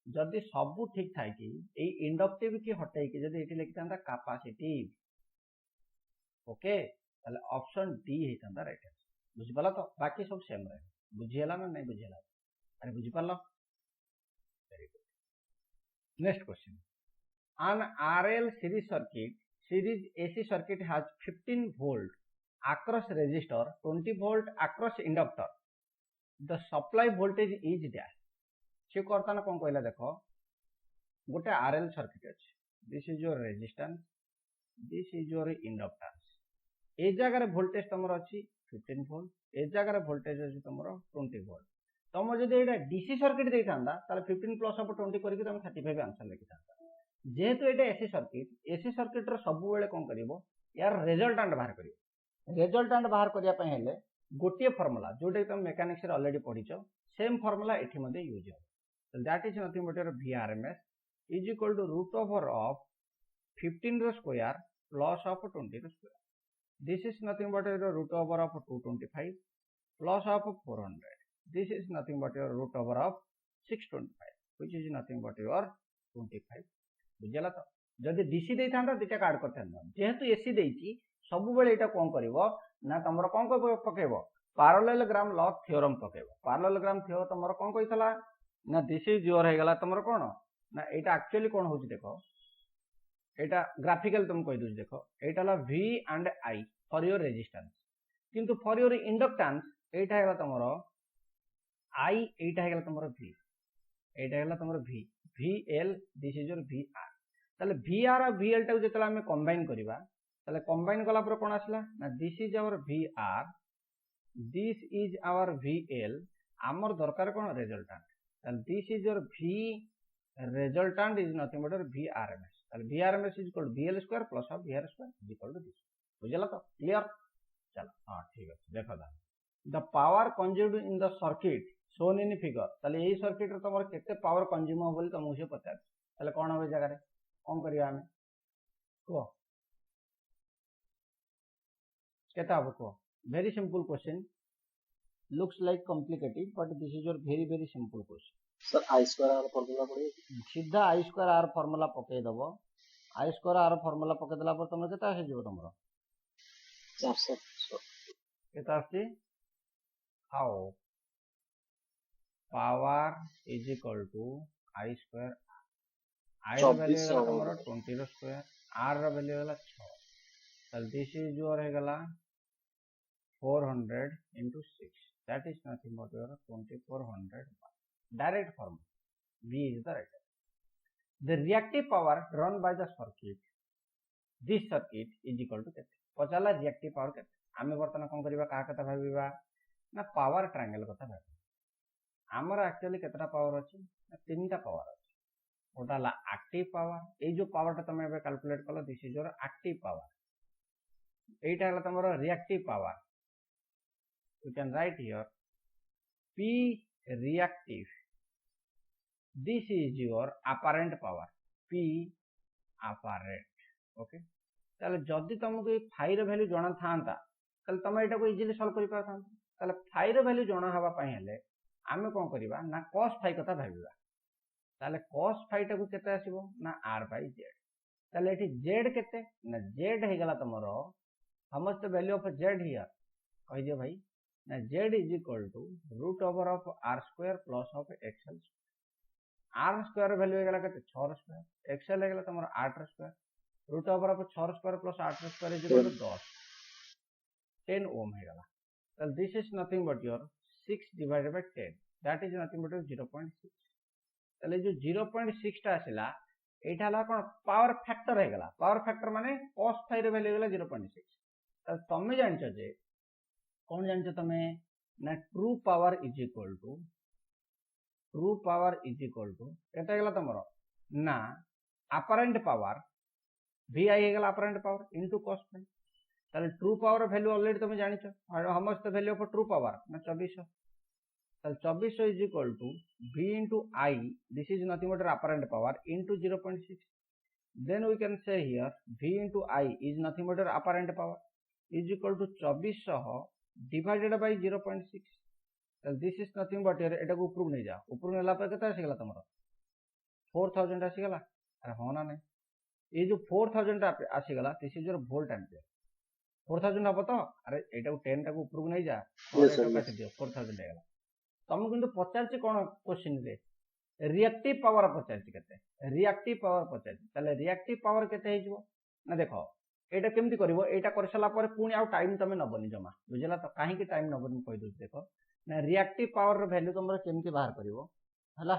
जदि सबु ठीक थाय कि ए इंडक्टिव की हटाई कि जदि एटी लिखि थांदा कैपेसिटिव ओके तले ऑप्शन डी हे थांदा राइट बुझि पाला तो बाकी सब सेम रहे बुझि हला ना नहीं बुझि हला अरे बुझि पाला very good next question an RL series AC circuit has 15 volt across resistor 20 volt across inductor the supply voltage is dash से करताना कोन कहला देखो गोटे RL सर्किट अछि this is your resistance this is your inductance ए जगह रे voltage तमरो अछि 15 volt ए जगह रे वोल्टेज अछि तमरो 20 वोल्ट तम जदि एटा डीसी सर्किट देई थांदा ताले 15 प्लस ऑफ 20 करिक तम 35 आंसर लिखि थांदा जेहेतु एटा एसी सर्किट रो सब बेले कोन करिवो यार रिजल्टेंट बाहर करिवो रिजल्टेंट बाहर करिया पय हेले गोटिए फार्मूला जोटे तुम मेकानिक्स रे ऑलरेडी पढिचो सेम फार्मूला एठी मध्ये यूज हो so that is nothing but your VRMS is equal to root over of 15 रो स्क्वायर प्लस ऑफ 20 रो square this is nothing but your root over of 225 plus of 400 this is nothing but your root over of 625 which is nothing but your 25 बुझला तो जदि DC दे थांदा दिटा काट कर थांदा जेहेतु AC देइची सब बेले एटा कोन करिवो ना तमरो कोन पकेबो पैरेललोग्राम लॉ थ्योरम पकेबो पैरेललोग्राम थ्योरम तमरो कोन कहितला ना दिस इज योर हेगला तमरो कोन ना एटा एक्चुअली कोन होची देखो एटा ग्राफिकल तुम कहि दोछ देखो एटा ला V and I for your resistance किंतु for your inductance Etah हेगला तमरो I Etah हेगला तमरो V Etah हेगला तमरो V VL this is your VR ताले VR और VL टाको जेतला हमें कंबाइन करिबा ताले कंबाइन कला पर कोन आसला ना this is our VR this is our VL आमर दरकार कोन रिजल्टेंट ताले this is your V resultant is nothing but VRMS ताले VRMS is equal to VL square plus of VR square is equal to this बुझला तो clear चलो हां ठीक है देखो the the power consumed in the circuit shown in figure ताले एई circuit रे तमर केते पावर कंज्यूम हो बोली तमु से पचार ताले कोन होबे जगह रे कोन करिया हमें को केता हो को very simple question looks like complicated but this is your very simple question sir I square R formula पड़े सीधा आई स्क्वायर आर फार्मूला पके दबो आई स्क्वायर आर फार्मूला पके दला पर तमर केता हे जेबो तमरो 400 केता आसी how power is equal to I square I रो वैल्यू है तमरो 20 रो स्क्वायर आर रो वैल्यू है 6 तल दिस इज योर है गला 400 into 6 that is nothing but your 2400 direct formula V is the right the reactive power drawn by the circuit this circuit is equal to केते पचाला reactive power केते आमे वर्तमान कोन करबा का कथा भाबिबा ना पावर ट्रायंगल कथा भाबिबा हमर एक्चुअली केतरा पावर अछि ना तीनटा पावर अछि ओटा ला एक्टिव पावर ए जो पावर ता तमे कैलकुलेट कलो this is your active power एटा हला तमरो reactive power you can write here P reactive this is your apparent power P apparent okay ताले जदि तुमको ये फाइ रो वैल्यू जणा थांता ताले तुम एटा को इजीली सॉल्व करि पाथां ताले फाइ रो वैल्यू जणा हवा पई हेले आमे कोन करिबा ना cos फाइ कथा भाबिबा ताले cos फाइ टा को केते आसीबो ना r बाय z ताले एठी z केते ना z हे गला तमरो समस्त वैल्यू ऑफ z हियर कहि दियो भाई ना z is equal to root over of r square plus of xl r square value हेगला केते 6 स्क्वायर xl हेगला तमरो 8 square root over of 6 square plus 8 square is equal to 10 10 ohm हे गला तो this is nothing but your 6 divided by 10 that is nothing but 0.6 ताले जो 0.6 टा आसिला एटा हला कोन पावर फैक्टर हे गला पावर फैक्टर माने cos phi रे वैल्यू गला 0.6 तो तमे जानछो जे कोन जानछो तमे ना true power is equal to केते गला तमरो ना अपरेंट पावर vi हे गला apparent power into cos phi ताले ट्रू पावर वैल्यू ऑलरेडी तमे जानिछो how much the value of true power ना 2400 ताले 2400 is equal to v into I this is nothing but apparent power into 0.6 then we can say here v into I is nothing but apparent power is equal to 2400 divided by 0.6 ताले this is nothing but एटा को ऊपर नहीं जा ऊपर नेला पर केता आसी गला तमरो 4000 आसी गला अरे हो ना नहीं ये जो 4000 आसी गला this is your volt ampere 4000 हबो तो अरे एटा को 10 टा को ऊपर नहीं जा और एटा काट दियो 4000 आगला तमको किंतु पचारछि कोन क्वेश्चन रे रिएक्टिव पावर पचारछि केते रिएक्टिव पावर पचारछि ताले रिएक्टिव पावर केते हे जबो ना देखो एटा केमति करबो एटा कर सला पर पुनी आ टाइम तमे नबनी जमा बुझला तो काहे कि टाइम नबनी कहि दउ देखो ना रिएक्टिव पावर रो वैल्यू तमरो केमति बाहर करबो हला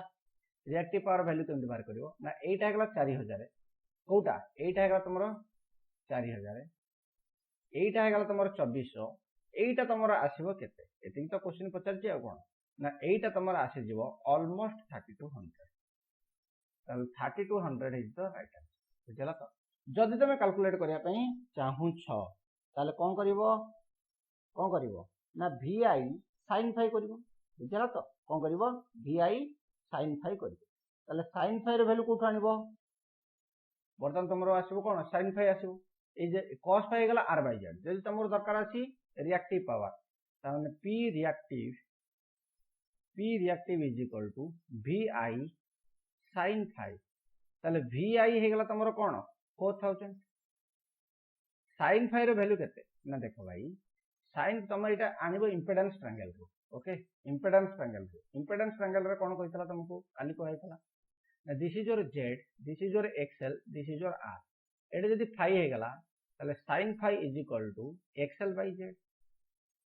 रिएक्टिव पावर वैल्यू केमति बाहर करबो ना एटा हगला 4000 कोटा एटा हगला तमरो 4000 एटा हगला तमरो 2400 एटा तमरो आसीबो केते एति तो क्वेश्चन पचारछि आ कोन ना एटा तमरो आसी जीवो ऑलमोस्ट 3200 ताल 3200 इज द राइट आंसर बुझला तो जदि तमे कैलकुलेट करिया पई चाहू छ ताले कोन करिवो ना vi sin phi करिवो बुझला तो कोन करिवो vi sin phi करिवो ताले sin phi रो वैल्यू कोठा आनिबो बर्तन तमरो आसीबो कोन sin phi आसीबो ए जे cos phi गला r by z जदि तमरो दरकार आसी रिएक्टिव पावर ताने p reactive is equal to vi sin phi ताले vi हे गला तमरो कोन 4000 sin phi रो वैल्यू केते ना देखो भाई sin तमरो एटा आनिबो इंपेडेंस ट्रायंगल रो ओके इंपेडेंस ट्रायंगल रे कोन कहितला तुमको काली को हैतला ना this is your z this is your xl this is your r एटा जदी phi हे गला ताले sin phi is equal to xl by z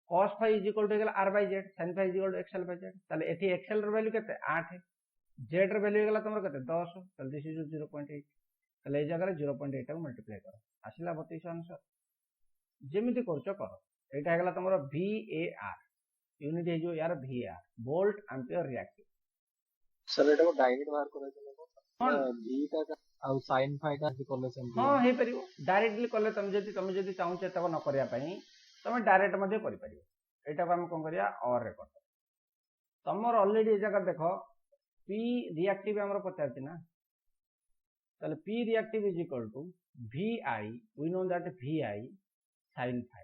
cos phi is equal to r by z sin phi is equal to xl by z ताले एठी xl रो value केते 8 है z रो value गला तमरो केते 10 ताले दिस इज 0.8 ताले ए जगह रे 0.8 को मल्टीप्लाई करो आसिला 32 आंसर जेमिति करछो करो एटा गला तमरो VAR यूनिट हे जो यार VAR volt ampere reactive sir एटा को डायरेक्ट बाहर करे चलो हां v का आ sin phi का करले सेम हां हे परिबो डायरेक्टली करले तमे जदी चाहू छ तब न करिया पई तमे डायरेक्ट मध्ये करि परिबो एटा को हम कोन करिया और रे करतो तमर ऑलरेडी ए जगह देखो p रिएक्टिव हमरो पचारछि ना ताले p reactive is equal to vi we know that vi sin phi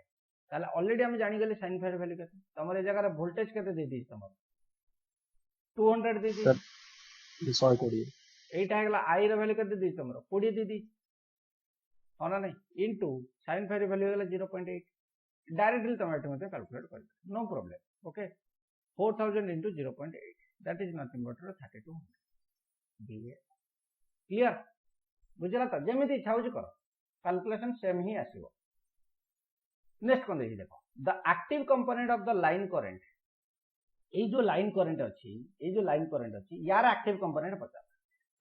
ताले ऑलरेडी हम जानि गेले sin phi रो वैल्यू केते तमरे जगह रे वोल्टेज केते दे दी तमर 200 दे दी sir 120 Etah हगला i row value केते दी तमर 20 दे दी होना नहीं इनटू sin phi रो वैल्यू हगला 0.8 डायरेक्टली टमाटो मते कैलकुलेट कर no problem okay 4000 into 0.8 that is nothing but 3200 ba clear बुझला तो जेमिति इच्छा होची करो कैलकुलेशन सेम ही आसीबो नेक्स्ट कोन देखि देखो the active component of the line current ए जो लाइन करंट अछि यार एक्टिव कंपोनेंट पता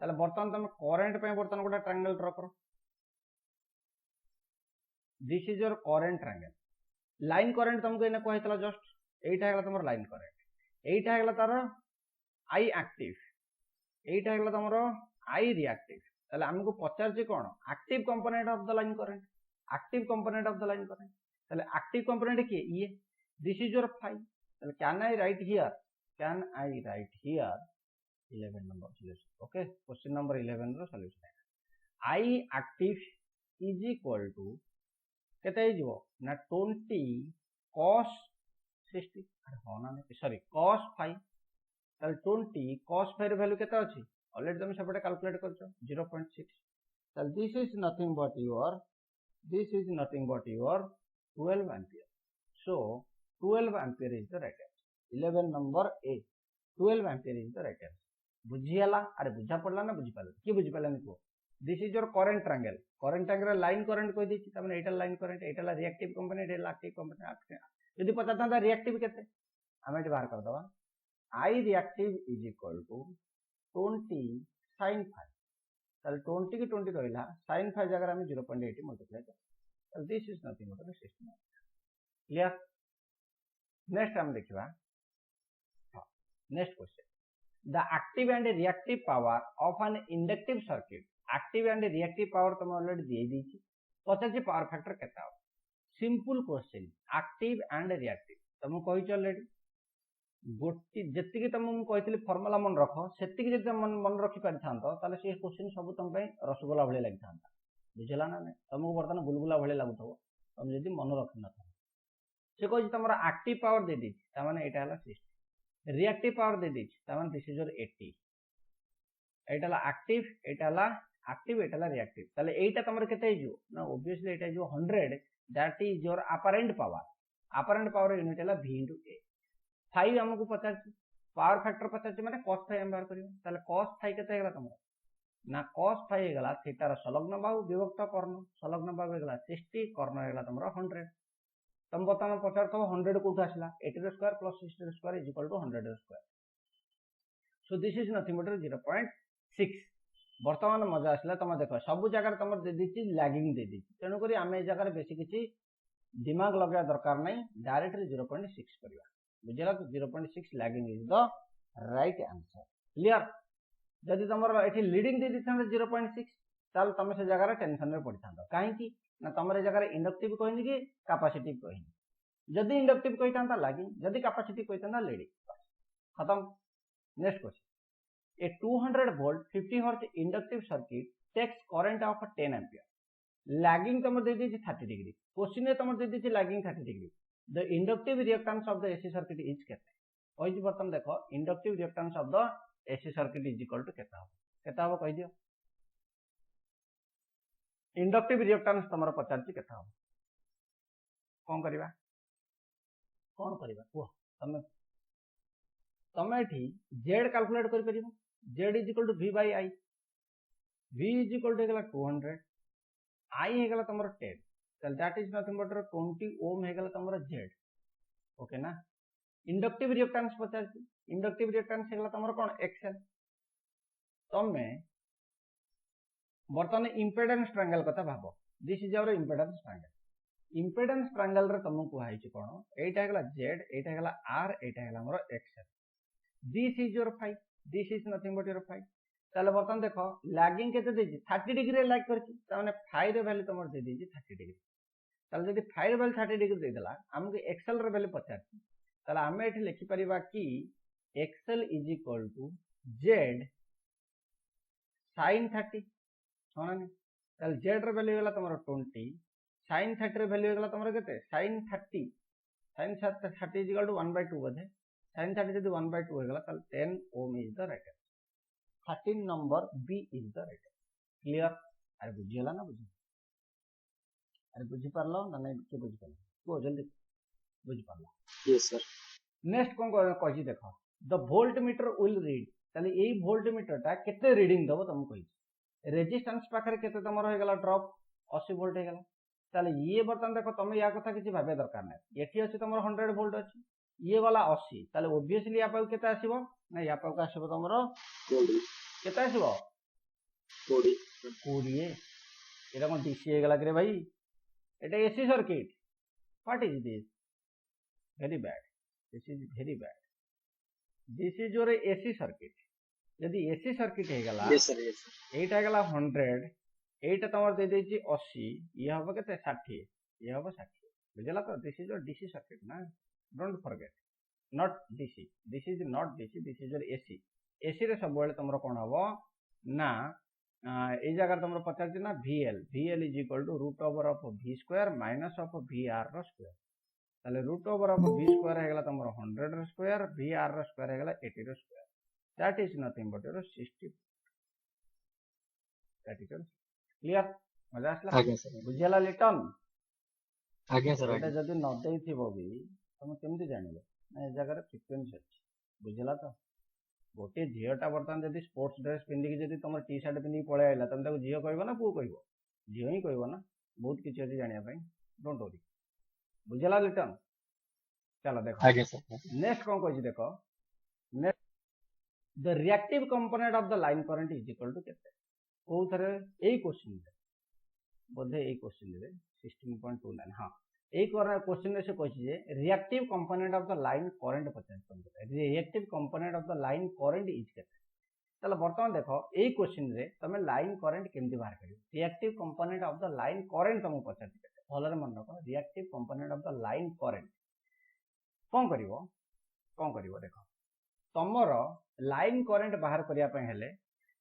ताले बर्तन तुम करंट पे बर्तन गोटा ट्रायंगल ड्रा करो this is your current triangle line current तुमको एने कहैतला जस्ट एटा हगला तुमर लाइन करंट एटा हगला तार आई एक्टिव एटा हगला तुमरो आई रिएक्टिव ताले हमको पचारछि कोन active component of the line current ताले एक्टिव कंपोनेंट के ये दिस इज योर phi ताले can I write here 11 number solution okay question number 11 रो solution I active is equal to केते हिजो ना 20 cos 60 अरे होना नहीं सॉरी cos phi ताले 20 cos phi रो वैल्यू केते अछि ऑलरेडी तुम सेपटे कैलकुलेट करछो 0.6 ताले this is nothing but your 12 ampere so 12 ampere is the right answer 11 number A 12 ampere is the right answer बुझियाला अरे बुझा पड़ला ना बुझी पाले की बुझी पाले को this is your current triangle line current कहि देछि तमने एटा लाइन करंट एटा रिएक्टिव कंपोनेंट एटा एक्टिव कंपोनेंट यदि पचाता रिएक्टिव केते हम एटी बाहर कर दवा I reactive is equal to 20 sin phi ताले 20 की 20 रहिला sin phi जगह हम 0.8 मल्टीप्लाई कर this is nothing but system clear next हम देखिबा next question the active and reactive power of an inductive circuit active and reactive power तुम already दे दीची पचाची power factor केता हो simple question active and reactive तुम कहि already गोटी जति की तुम कहितली फार्मूला मन रखो सेति की जति मन रखि पारि थांतो ताले से क्वेश्चन सब तुम पे रसगोला भले लागि थांता बुझला ना तुमको बर्तन बुलबुला भले लागुथो तुम जति मन रखि न से कहि तमरा एक्टिव पावर दे दीची त माने एटा हला 60 रिएक्टिव पावर दे दीची त माने दिस इज योर 80 एटा हला एक्टिव एटा हला रिएक्टिव ताले एटा तमर केते हिजो ना ऑब्वियसली एटा जो 100 that is your apparent power unit हला v * a 5 हमको पचार पावर फैक्टर पचार माने cos phi हम बाहर करियो ताले cos phi केते हेगला तमर ना cos phi हेगला थीटा रो संलग्न बाहु विभक्त कर्ण संलग्न बाहु हेगला 60 कर्ण हेगला तमर 100 तुम बर्तमान पचार तो 100 कोठा आसला 80 square plus 60 square is equal to 100 square so this is nothing but 0.6 बर्तमान मजा आसला तुम देखो सब जगह तुम दे दीची लैगिंग दे दीची तेनु करी आमे ए जगह बेसी किछि दिमाग लगा दरकार नै डायरेक्टली 0.6 करिया बुझला तो 0.6 lagging is the right answer clear जदि तुमर एठी लीडिंग दे दिथान 0.6 ताल तुम से जगह टेंशन में पड़ी थांतो काहे की ना तुमरे जगह इंडक्टिव कहनी कि कैपेसिटिव कहनी जदि इंडक्टिव कहि थांता लैगिंग जदि कैपेसिटिव कहि थांता लीडिंग खत्म next question A 200 volt 50 hertz inductive circuit takes current of 10 ampere. Lagging तमर दे दीची 30 डिग्री क्वेश्चन में तमर दे दीची lagging 30 degree the inductive reactance of the AC circuit is केते ओइ जे बर्तन देखो inductive reactance of the AC circuit is equal to केता हो कहि दियो inductive reactance तमर पचारची केता हो कोन करबा को तमे एठी z कैलकुलेट कर परिबो z is equal to v by i v is equal to हेगला 200 i हेगला तमरो 10 चल that is nothing but 20 ohm हेगला तमरो z ओके ना इंडक्टिव रिएक्टेंस पचारची इंडक्टिव रिएक्टेंस हेगला तमरो कोन xl तमे बर्तन इंपेडेंस ट्रायंगल कथा भाबो this is our impedance triangle रे तुमको हाई छि कोन एटा हेगला z एटा हेगला r एटा हेगला हमरो xl this is your phi this is nothing but your phi ताले बर्तन देखो लैगिंग केते देछि 30 डिग्री लैग करछि त माने phi रे वैल्यू तमर दे देछि 30 डिग्री ताले जदि phi रे वैल्यू 30 डिग्री दे देला हमके xl रे वैल्यू पचारछि ताले हम एठी लिखि परिबा कि xl is equal to z sin 30 होनानी ताले z रे वैल्यू होला तमर 20 sin 30 रे वैल्यू होला तमर केते sin 30 इज इक्वल टू 1/2 बधे sin 30 जदि 1/2 होगला ताल 10 ohm is the right answer 13 number B is the right answer clear अरे बुझियला ना अरे बुझि पारलो ना नहीं के बुझि पारलो को जल्दी बुझि पारलो यस सर नेक्स्ट कोन कहि देखो the volt meter will read ताले एई वोल्ट मीटर ता केते रीडिंग दबो तुम कहि रेजिस्टेंस पाखरे केते तमरो हेगला ड्रॉप 80 वोल्ट हेगला ताले ये बर्तन देखो तुम या कथा किछि भाबे दरकार नै एठी अछि तमरो 100 वोल्ट अछि ये वाला 80 ताले ऑब्वियसली या पाउ केता आसीबो ना या पाउ का आसीबो तमरो 20 केता आसीबो 20 एटा कोन डीसी हे गला करे भाई एटा AC circuit what is this very bad this is very bad this is your AC circuit यदि एसी सर्किट हे गला यस सर एटा गला 100 एटा तमर दे देछि 80 ये हबो केते 60 ये हबो 60 बुझला तो this is your DC circuit ना don't forget not DC this is not DC this is your AC AC रे सब बेले तमरो कोन हबो ना ए जगह तमरो पचार ना VL is equal to root over of v square minus of vr रो स्क्वायर ताले root over of v square हेगला तमरो 100 रो स्क्वायर vr रो स्क्वायर हेगला 80 रो square that is nothing but your 60 that is clear मजा आसला आगे सर बुझियला लिटन आगे सर एटा जदी न देई थिबो भी तुम केमति जानिबो ना ए जगह रे फ्रीक्वेंसी अछि बुझला तो गोटे झीटा बर्तमान जब स्पोर्ट्स ड्रेस पिंधिकी जब तुम टी सार्ट पिंधिकी पलि आइला तुम झील कह ना पु कह झील ही कह ना बहुत किसी अच्छी जानापी डोंट वरी बुझला रिटर्न चलो देख आगे सर नेक्स्ट कौन कह देख next the reactive component of the line current is equal to केते को थरे एई क्वेश्चन बोधे एई क्वेश्चन रे 16.29 हां एई क्वेश्चन रे से कहछि जे reactive component of the line current पचास करते reactive component of the line current is केते चलो वर्तमान देखो एई क्वेश्चन रे तमे लाइन करंट केमति बाहर करियो reactive component of the line current तुमको पचास केते भलरे मन रखो reactive component of the line current कौन करिवो देखो तमर लाइन करंट बाहर करिया पे हेले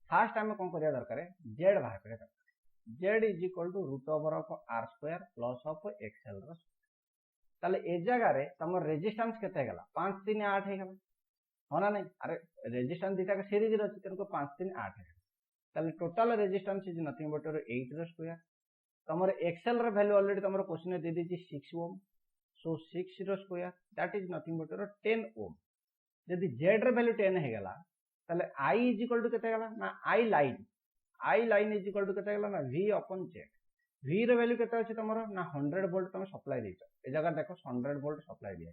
फास्ट आमे कौन करिया दरकार जेड बाहर करिया दरकार Z is equal to root over of R square plus of XL रो ताले ए जगह रे तमर रेजिस्टेंस केते हेगला 5 3 8 हेगला होना नहीं अरे रेजिस्टेंस दीटा का सीरीज रे अछि तेनको 5 3 8 है ताले total resistance is nothing but 8 रो स्क्वायर तमर एक्सएल रो वैल्यू ऑलरेडी तमर क्वेश्चन दे दी 6 ओम सो 6 रो square that is nothing but 10 ohm यदि जेड रे वैल्यू 10 हे गेला ताले आई इज इक्वल टू केते गेला ना आई लाइन इज इक्वल टू केते गेला ना v अपॉन जेड v रे वैल्यू केते अछि तमरो ना 100 वोल्ट तमे सप्लाई देछो ए जगह देखो 100 वोल्ट सप्लाई दिया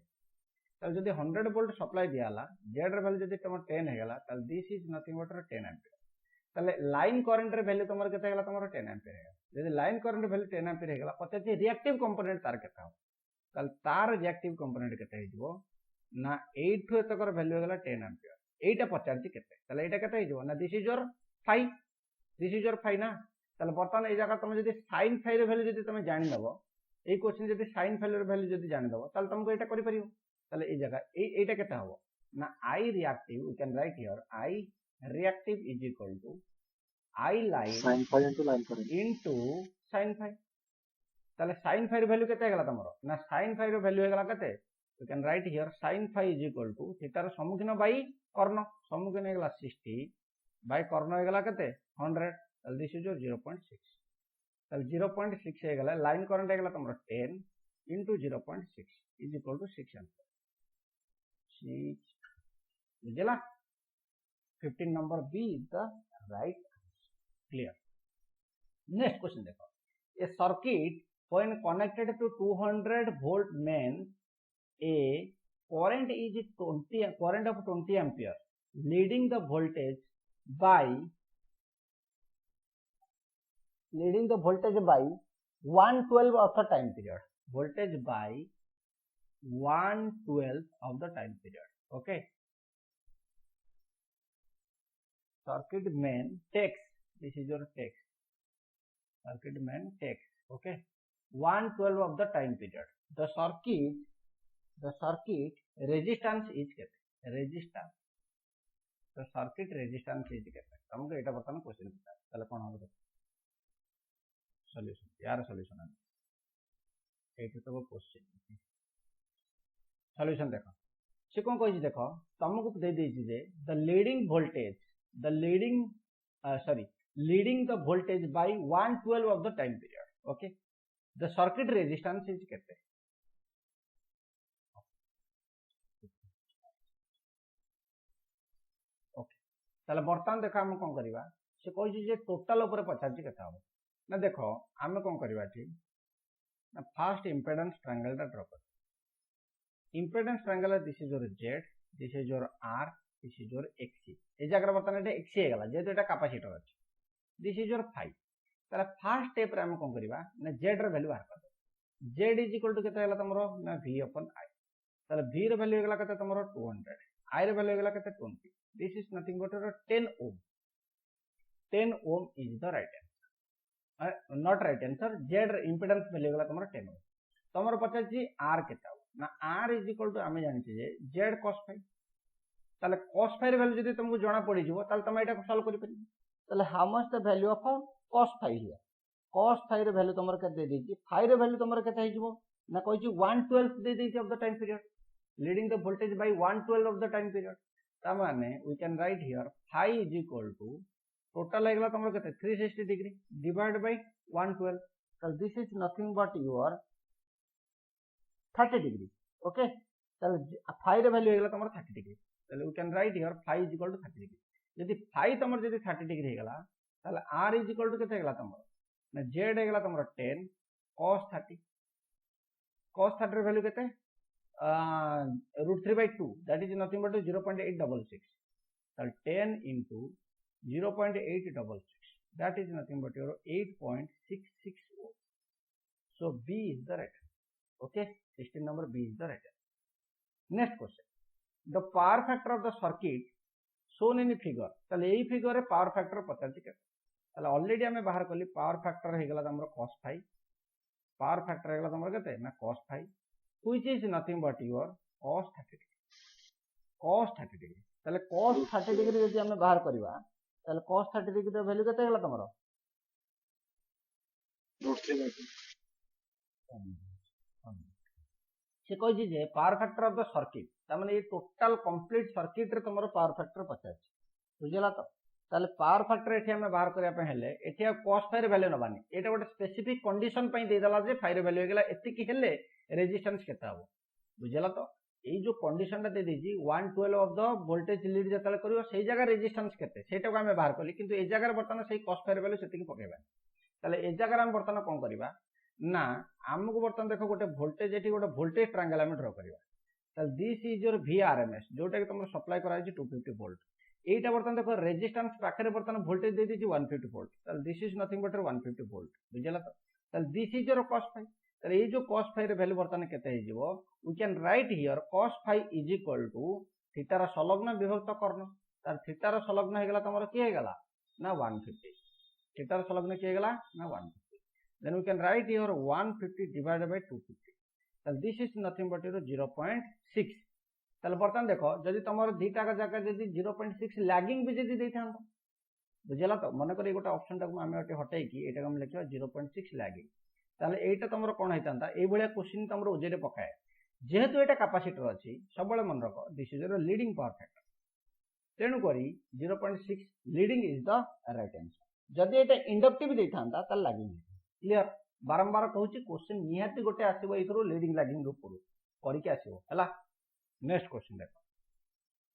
ताले जदि 100 वोल्ट सप्लाई दियाला जेड रे वैल्यू जदि तमरो 10 हे गेला ताले this is nothing but 10 ampere ताले लाइन करंट रे वैल्यू तमरो केते गेला तमरो 10 एम्पीयर हे गेला जदि लाइन करंट वैल्यू 10 एम्पीयर हे गेला पते रिएक्टिव कंपोनेंट तार केते हो ताले तार रिएक्टिव कंपोनेंट केते हिजबो ना 8 ठु एतकर वैल्यू हेगला 10 एम्पीयर एटा पचारची केते ताले एटा केते हिजबो ना दिस इज योर फाई ना ताले बर्तमान ए जगह तुम जदि sin फाई रे वैल्यू जदि तुम जानि दबो ए क्वेश्चन जदि sin फाई रे वैल्यू जदि जानि दबो ताले तुमको एटा करि परियो ताले ए जगह एटा केते हबो ना I reactive we can write here I reactive is equal to I line sin phi into line current into sin phi ताले sin phi रे वैल्यू केते हेगला तमरो ना sin phi रे वैल्यू हेगला केते you can write here sin phi is equal to theta रो सम्मुखीन by कर्ण सम्मुखीन हेगला 60 बाई कर्ण हेगला केते 100 ताले दिस इज 0.6 ताले 0.6 हेगला लाइन करंट हेगला तमरो 10 into 0.6 is equal to 6 ampere 6 बुझला 15 number B is the right clear next question देखो a circuit when connected to 200 volt main a current of 20 ampere leading the voltage by 1/12 of the time period voltage by 1/12 of the time period okay circuit main takes this is your text circuit main takes okay 1/12 of the time period the circuit resistance is केते resistance the circuit resistance is केते हमको एटा बताना question पता चलो कोन हो solution यार solution है एटा तो क्वेश्चन सॉल्यूशन देखो से कोन कहि देखो तुमको दे देछि जे the leading the voltage by 1/12 of the time period okay the circuit resistance is केते ओके ताले बर्तमान देखो हम कोन करबा से कहि जे टोटल ऊपर पछाची केता हो ना देखो हम कोन करबा छी ना फर्स्ट इंपेडेंस ट्रायंगल दा ड्रा कर impedance triangle this is your z this is your r this is your xc ए जगह बर्तमान एटा xc हे गेला जे एटा कैपेसिटर अछि दिस इज योर फाई ताले फर्स्ट स्टेप रे हम कोन करबा ना z रे वैल्यू बाहर कर z इज इक्वल टू केते हेला तमरो ना v अपन i ताले v रे वैल्यू हेगला केते तमरो 200 i रे वैल्यू हेगला केते 20 this is nothing but 10 ohm is the right answer not right answer z रे इंपेडेंस वैल्यू हेगला तमरो 10 ohm तमरो पचास जी r केता ना r इज इक्वल टू हमें जानि छी जे z cos phi ताले cos phi रे वैल्यू जदि तुमको जणा पड़ी जिवो ताले तुम एटा सॉल्व करि परिबो ताले how much the value of cos phi here cos phi रे वैल्यू तमरो केते दे देछि phi रे वैल्यू तमरो केते हिजबो ना कहि छी 1/12 दे देछि of the time period leading the voltage by 1/12 of the time period ता माने we can write here phi is equal to total हेगला तमरो केते 360 degree divide by 1/12 so this is nothing but your 30 degree okay ताले phi रे value हेगला तमरो 30 degree ताले we can write here phi is equal to 30 degree जदी फाइ तमर जदी 30 डिग्री हे गला ताले r इज इक्वल टू केते हे गला तमर ना z हे गला तमर 10 cos 30 रे वैल्यू केते √3/2 that is nothing but 0.866 so 10 into 0.866 that is nothing but your 8.66 ohm so B is the right okay 16 number B is the right next question the power factor of the circuit shown in figure ताले एई figure रे power factor पचार के ताले already हमें बाहर करली power factor हे गला हमर cos phi power factor हे गला हमर केते ना cos phi which is nothing but your cos 30 degree ताले cos 30 degree यदि हमें बाहर करबा ताले cos 30 degree रो वैल्यू केते गला तमरो √3/2 से कहि जे power factor of the circuit ता माने ये टोटल कंप्लीट सर्किट रे तमरो पावर फैक्टर 50 बुझला तो ताले पावर फैक्टर एठी हमें बाहर करिया पे हेले एठी cos phi रे वैल्यू नबानी एटा गोटे स्पेसिफिक कंडीशन पई दे दला जे phi रे वैल्यू गेला एति की हेले रेजिस्टेंस केता हो बुझला तो ए जो कंडीशन ता दे देजी 112 ऑफ द वोल्टेज लीड जतले करियो सेही जगह रेजिस्टेंस केते सेटा को हमें बाहर करली किंतु ए जगह बर्तन सेही cos phi रे वैल्यू सेति की पकेबा ताले ए जगह हम बर्तन कोन करबा ना हमको बर्तन देखो गोटे वोल्टेज एठी गोटे वोल्टेज ट्रायंगल हम ड्रा करबा ताले दिस इज योर VRMS जोटा कि तुम सप्लाई करा जे 250 वोल्ट एटा बर्तन देखो रेजिस्टेंस पाखरे बर्तन वोल्टेज दे दीची 150 वोल्ट ताले this is nothing but 150 volt बुझला तो ताले this is your cos phi ताले ये जो cos phi रे वैल्यू बर्तन केते हे जीवो we can write here cos phi is equal to theta रा संलग्न विभक्त कर्ण तार थीटा रा संलग्न हे गला तमरो की हे गला ना 150 थीटा रा संलग्न की हे गला ना 150 then we can write here 150 divided by 250 ताले this is nothing but your 0.6 ताले बर्तन देखो जदि तमरो दीटा का जगह जदि 0.6 लैगिंग भी जदि देथान बुझला तो मन करे गोटा ऑप्शन टाको हम एटे हटाई की एटा हम लिखवा 0.6 लैगिंग ताले एटा तमरो कोन हैतांता ए भलिया क्वेश्चन तमरो ओजेरे पकाए जेहेतु एटा कैपेसिटर अछि सबले मन रखो this is your leading power factor तेनु करी 0.6 leading is the right answer जदि एटा इंडक्टिव देथांता ताले लैगिंग क्लियर बारंबार कहूची क्वेश्चन निहाती गोटे आसीबो इथरो लीडिंग लैगिंग ऊपर करी के आसीबो हला नेक्स्ट क्वेश्चन देखो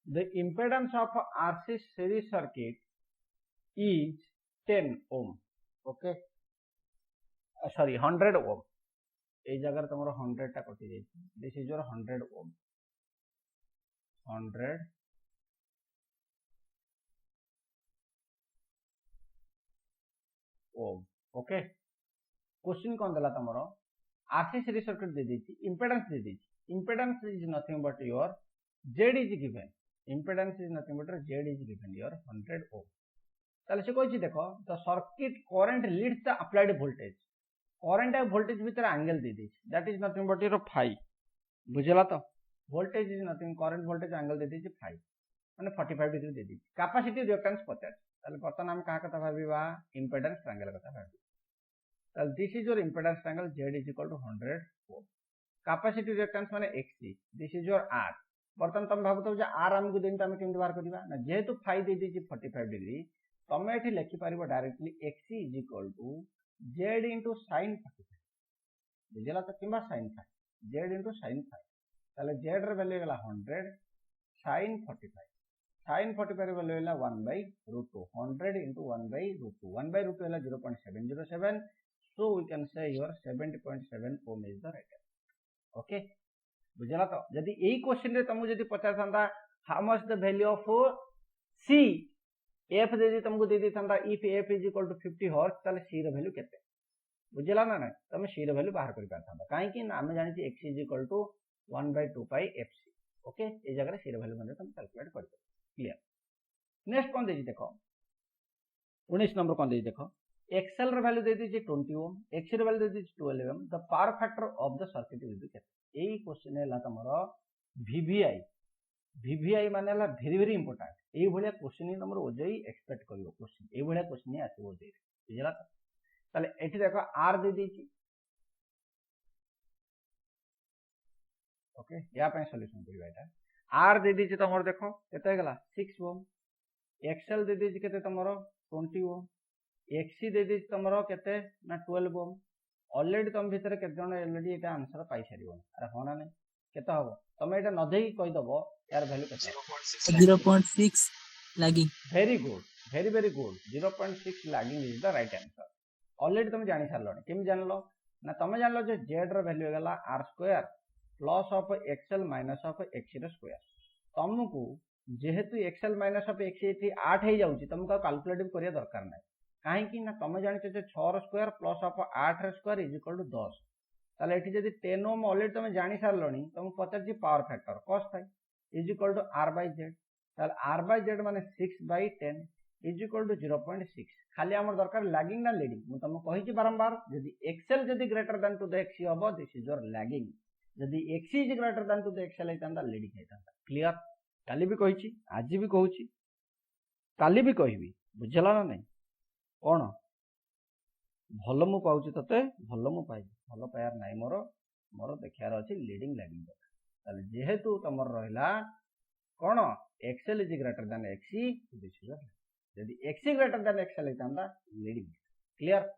the impedance of RC series circuit is 10 ohm okay sorry 100 ohm ए जगह तुमरो 100 टा कटि जाई this is your 100 ohm 100 ohm okay question कौन देला तुमरो RC सीरीज सर्किट दे देछि इंपेडेंस दे देछि impedance is nothing but your Z is given impedance is nothing but Z is given your 100 ohm ताले से कोइ देखो the circuit current leads the applied voltage current और वोल्टेज भीतर एंगल दे देछि that is nothing but your phi बुझला तो voltage is nothing current voltage angle दे देछि phi माने 45 डिग्री दे देछि कैपेसिटी रिएक्टेंस 50 ताले बर्तन हम का कथा भाबीबा इंपेडेंस ट्रायंगल कथा भाबी ताले this is your impedance triangle Z is equal to 100 ohm capacity reactance माने XC this is your R बर्तन तुम भाबतो जे R हमकु दिन तमे केमि बाहर करबा ना जेहेतु phi दे देछि 45 डिग्री तमे एठी लिखि पारिबो directly XC is equal to Z into sin 45 बुझला त किबा sin phi Z into sin phi ताले Z रे वैल्यू गेला 100 sin 45 रे वैल्यू गेला 1/√2 100 into 1/√2 1/√2 गेला 0.707 so we can say your 70.7 ohm is the right answer okay बुझला तो यदि एई क्वेश्चन रे तुमको यदि पचार थांदा how much the value of C F यदि तुमको दे दी थांदा if F is equal to 50 hertz ताले C रे वैल्यू केते बुझला ना ना तमे C रे वैल्यू बाहर करि पाथांदा काहे कि ना हम जानि छी X is equal to 1/2 pi FC okay ए जगह रे C रे वैल्यू तुम कैलकुलेट कर दो क्लियर नेक्स्ट कोन देजी देखो 19 नंबर कोन देजी देखो XL रे वैल्यू दे दी छी 20 ओम X रे वैल्यू दे दी छी 12 ohm the power factor of the circuit will be केते एई क्वेश्चन हैला तमरो VVI माने हला वेरी वेरी इंपोर्टेंट एई भलिया क्वेश्चन ही तमरो ओजेई एक्सपेक्ट करियो क्वेश्चन एई भलिया क्वेश्चन ही आसीबो ओजेई बुझला ताले एठी देखो R दे देछि ओके या पे सॉल्यूशन करिबा एटा R दे देछि तमरो देखो केते गेला 6 ओम XL दे देछि केते तमरो 20 ओम XC दे देछि तमरो केते ना 12 ओम ऑलरेडी तुम भीतर केते जण ऑलरेडी एटा आंसर पाई सारिबो अरे होना नै केते हबो तमे एटा न देई कहि दबो यार वैल्यू केते 0.6 lagging. Very good very good 0.6 lagging is the right answer already तुम जानि सारलो केम जानलो ना तुम जानलो जे z रो वैल्यू हेगला r square plus of xl minus of x रो स्क्वायर तुमको जेहेतु xl माइनस ऑफ x एठी 8 हे जाउची तुमको कैलकुलेट करिया दरकार नै काहे कि ना तुम जानिछो जे 6 रो स्क्वायर प्लस ऑफ 8 रो स्क्वायर इज इक्वल टू 10 ताले एठी जदी 10 ओम ऑलरेडी तुम जानि सारलोनी तुम पचार जी power factor cos phi is equal to r by z ताले r बाय z माने 6 बाय 10 इज इक्वल टू 0.6 खाली हमर दरकार लैगिंग ना लीडिंग मु तुम कहि छी बारंबार जदी xl जदी greater than to the x हबो दिस इज योर लैगिंग जदी x is greater than to the xl हेतांदा लीडिंग हेतांदा क्लियर काली भी कहि छी आज भी कहू छी काली भी कहबी बुझला ना नहीं कोन भलो मु पाउची तते भलो मु पाइ भलो पायार नाही मोर देखियार अछि लीडिंग लैगिंग ताले जेहेतु तमर रहला कोन xl is greater than xc this is यदि xc ग्रेटर देन xl हेतांदा leading clear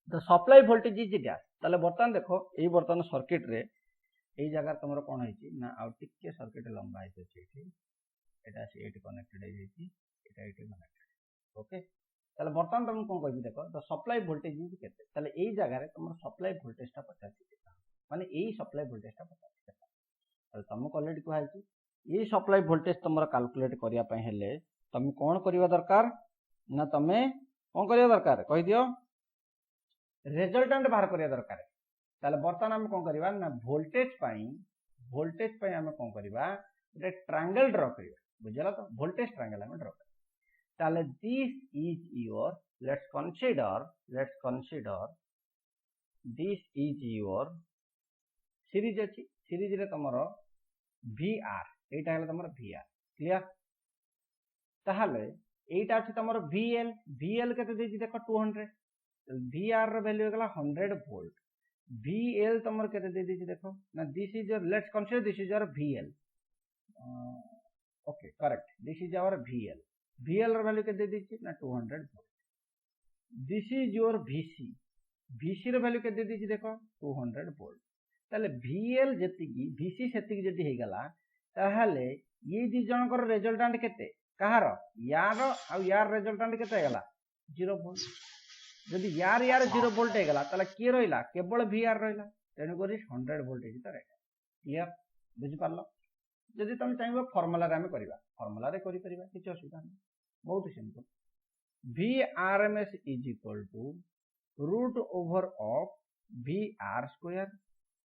the supply voltage is dash ताले बर्तन देखो एई बर्तन सर्किट रे एई जगह तमर कोन होईची ना आउ टिके सर्किट लंबा हेते छै एटा से एट कनेक्टेड हे छी एटा एट कनेक्टेड ओके ताले बर्तन तुम कोन कहबी देखो द सप्लाई वोल्टेज इज केते ताले एई जगह रे तमर सप्लाई वोल्टेज ता 50 केता माने एई सप्लाई वोल्टेज ता 50 केता ताले तुमको ऑलरेडी कहै छी एई सप्लाई वोल्टेज तमर कैलकुलेट करिया पय हेले तुम कोन करिवा दरकार ना तमे कोन करिया दरकार कहि दियो रिजल्टेंट बाहर करिया दरकार ताले बर्तन हम कोन करिवा ना वोल्टेज पय हम कोन करिवा एक ट्रायंगल ड्रा करिवा बुझला तो वोल्टेज ट्रायंगल हम ड्रा करिवा ताले this is your let's consider this is your series अछि सीरीज रे तमरो VR एटा हला तमरो VR क्लियर ताहले एटा अछि तमरो VL केते देछि देखो 200 VR रो वैल्यू हेगला 100 वोल्ट VL तमरो केते दे देछि देखो ना this is your let's consider this is your VL okay correct this is our VL रो वैल्यू केते दे देछि ना 200 volt this is your VC रो वैल्यू केते दे देछि देखो 200 वोल्ट ताले VL जेतिकी VC सेतिकी जदी हे गला ताहले ये दि जनकर रिजल्टेंट केते कहार यार आ यार रिजल्टेंट केते हे गला 0 वोल्ट जदी यार 0 वोल्ट हे गला ताले के रहिला केवल VR रहिला तेनु करी 100 वोल्टेज त रहला क्लियर बुझि पारलो जदी तुम चाहबो फार्मूला रे हम करिवा फार्मूला रे करि परिबा किछ असुविधा नै बहुत simple VRMS is equal to root over of VR square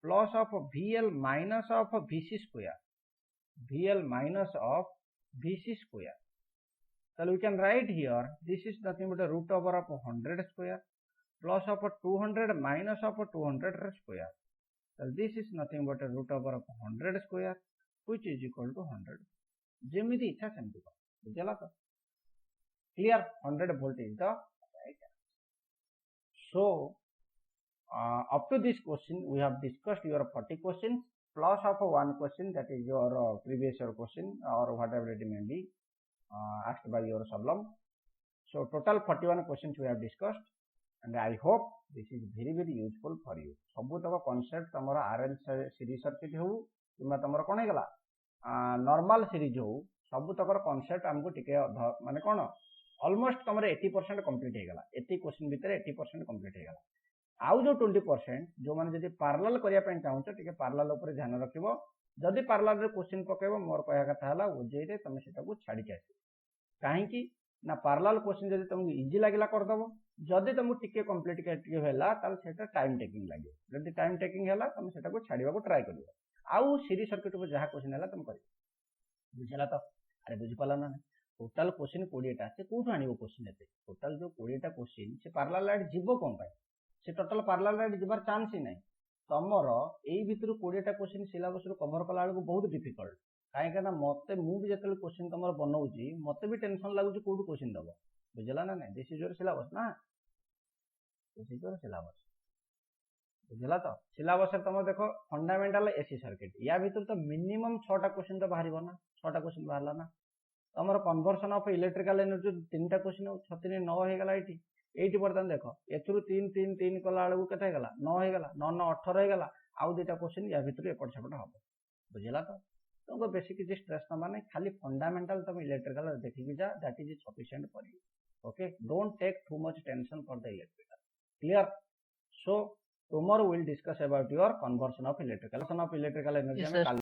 plus of VL minus of VC square VL minus of VC square. So we can write here this is nothing but a root over of 100 square plus of 200 minus of 200 square. So this is nothing but a root over of 100 square which is equal to 100. जेमिति इच्छा सेमति को बुझला तो clear 100 volt is the right answer. So up to this question we have discussed your 40 questions plus of one question that is your previous year question or whatever it may be asked by your problem. So total 41 questions we have discussed and I hope this is very useful for you. सबु तक concept तमरा RL series circuit हो किबा तमरा कोन हे गला normal series हो सबु तक concept हमको टिके माने कोन almost तमरा 80% complete हे गला 80 question भीतर 80% complete हे गला आउ जो 20% जो माने जदी पैरेलल करिया पे चाहउछ टिके पैरेलल ऊपर ध्यान रखिबो जदी पैरेलल रे क्वेश्चन पकेबो मोर कहया कथा हला ओजे रे तमे सेटा को छाडी के आसी काहे कि ना पैरेलल क्वेश्चन जदी तुमको इजी लागिला कर दबो जदी तुमको टिके कॉम्प्लिकेटेड होला ताल सेटा टाइम टेकिंग लागे जदी टाइम टेकिंग होला तमे सेटा को छाडीबा को ट्राई करियो आउ सीरीज सर्किट ऊपर जहा क्वेश्चन होला तुम करियो बुझला तो अरे बुझि पाला ना टोटल क्वेश्चन 20 टा से कोठु आनिबो क्वेश्चन एते टोटल जो 20 टा क्वेश्चन से पैरेलल लाइट जीवो कोन पाए से टोटल पैरेलल लाइट जीवार चांस ही नहीं तमरो एई भितर 20 टा क्वेश्चन सिलेबस रो कवर कला को बहुत डिफिकल्ट काहे कना मते मु भी जतल क्वेश्चन तमरो बनौजी मते भी टेंशन लागु कोडु क्वेश्चन दबो बुझला ना नहीं दिस इज योर सिलेबस ना दिस इज योर सिलेबस बुझला तो सिलेबस तम देखो फंडामेंटल एसी सर्किट या भीतर तो मिनिमम 6 टा क्वेश्चन तो बाहरिबो ना 6 टा क्वेश्चन बाहरला ना तमरो कन्वर्जन ऑफ इलेक्ट्रिकल एनर्जी 3 टा क्वेश्चन 6 3 9 हे गला एटी बर्तन देख एथुरु 3 3 3 कला बेलू के 9 हो गला 9 9 18 हो गला आउ दुटा क्वेश्चन या भितर एपट सेपट हम बुझला तो तुमको बेसी किसी स्ट्रेस नवा नहीं खाली फंडामेंटल तुम इलेक्ट्रिकल देखिक जा that is sufficient for you okay don't take too much tension for the electrical clear so tomorrow we'll discuss about your conversion of electrical energy Yes, sir.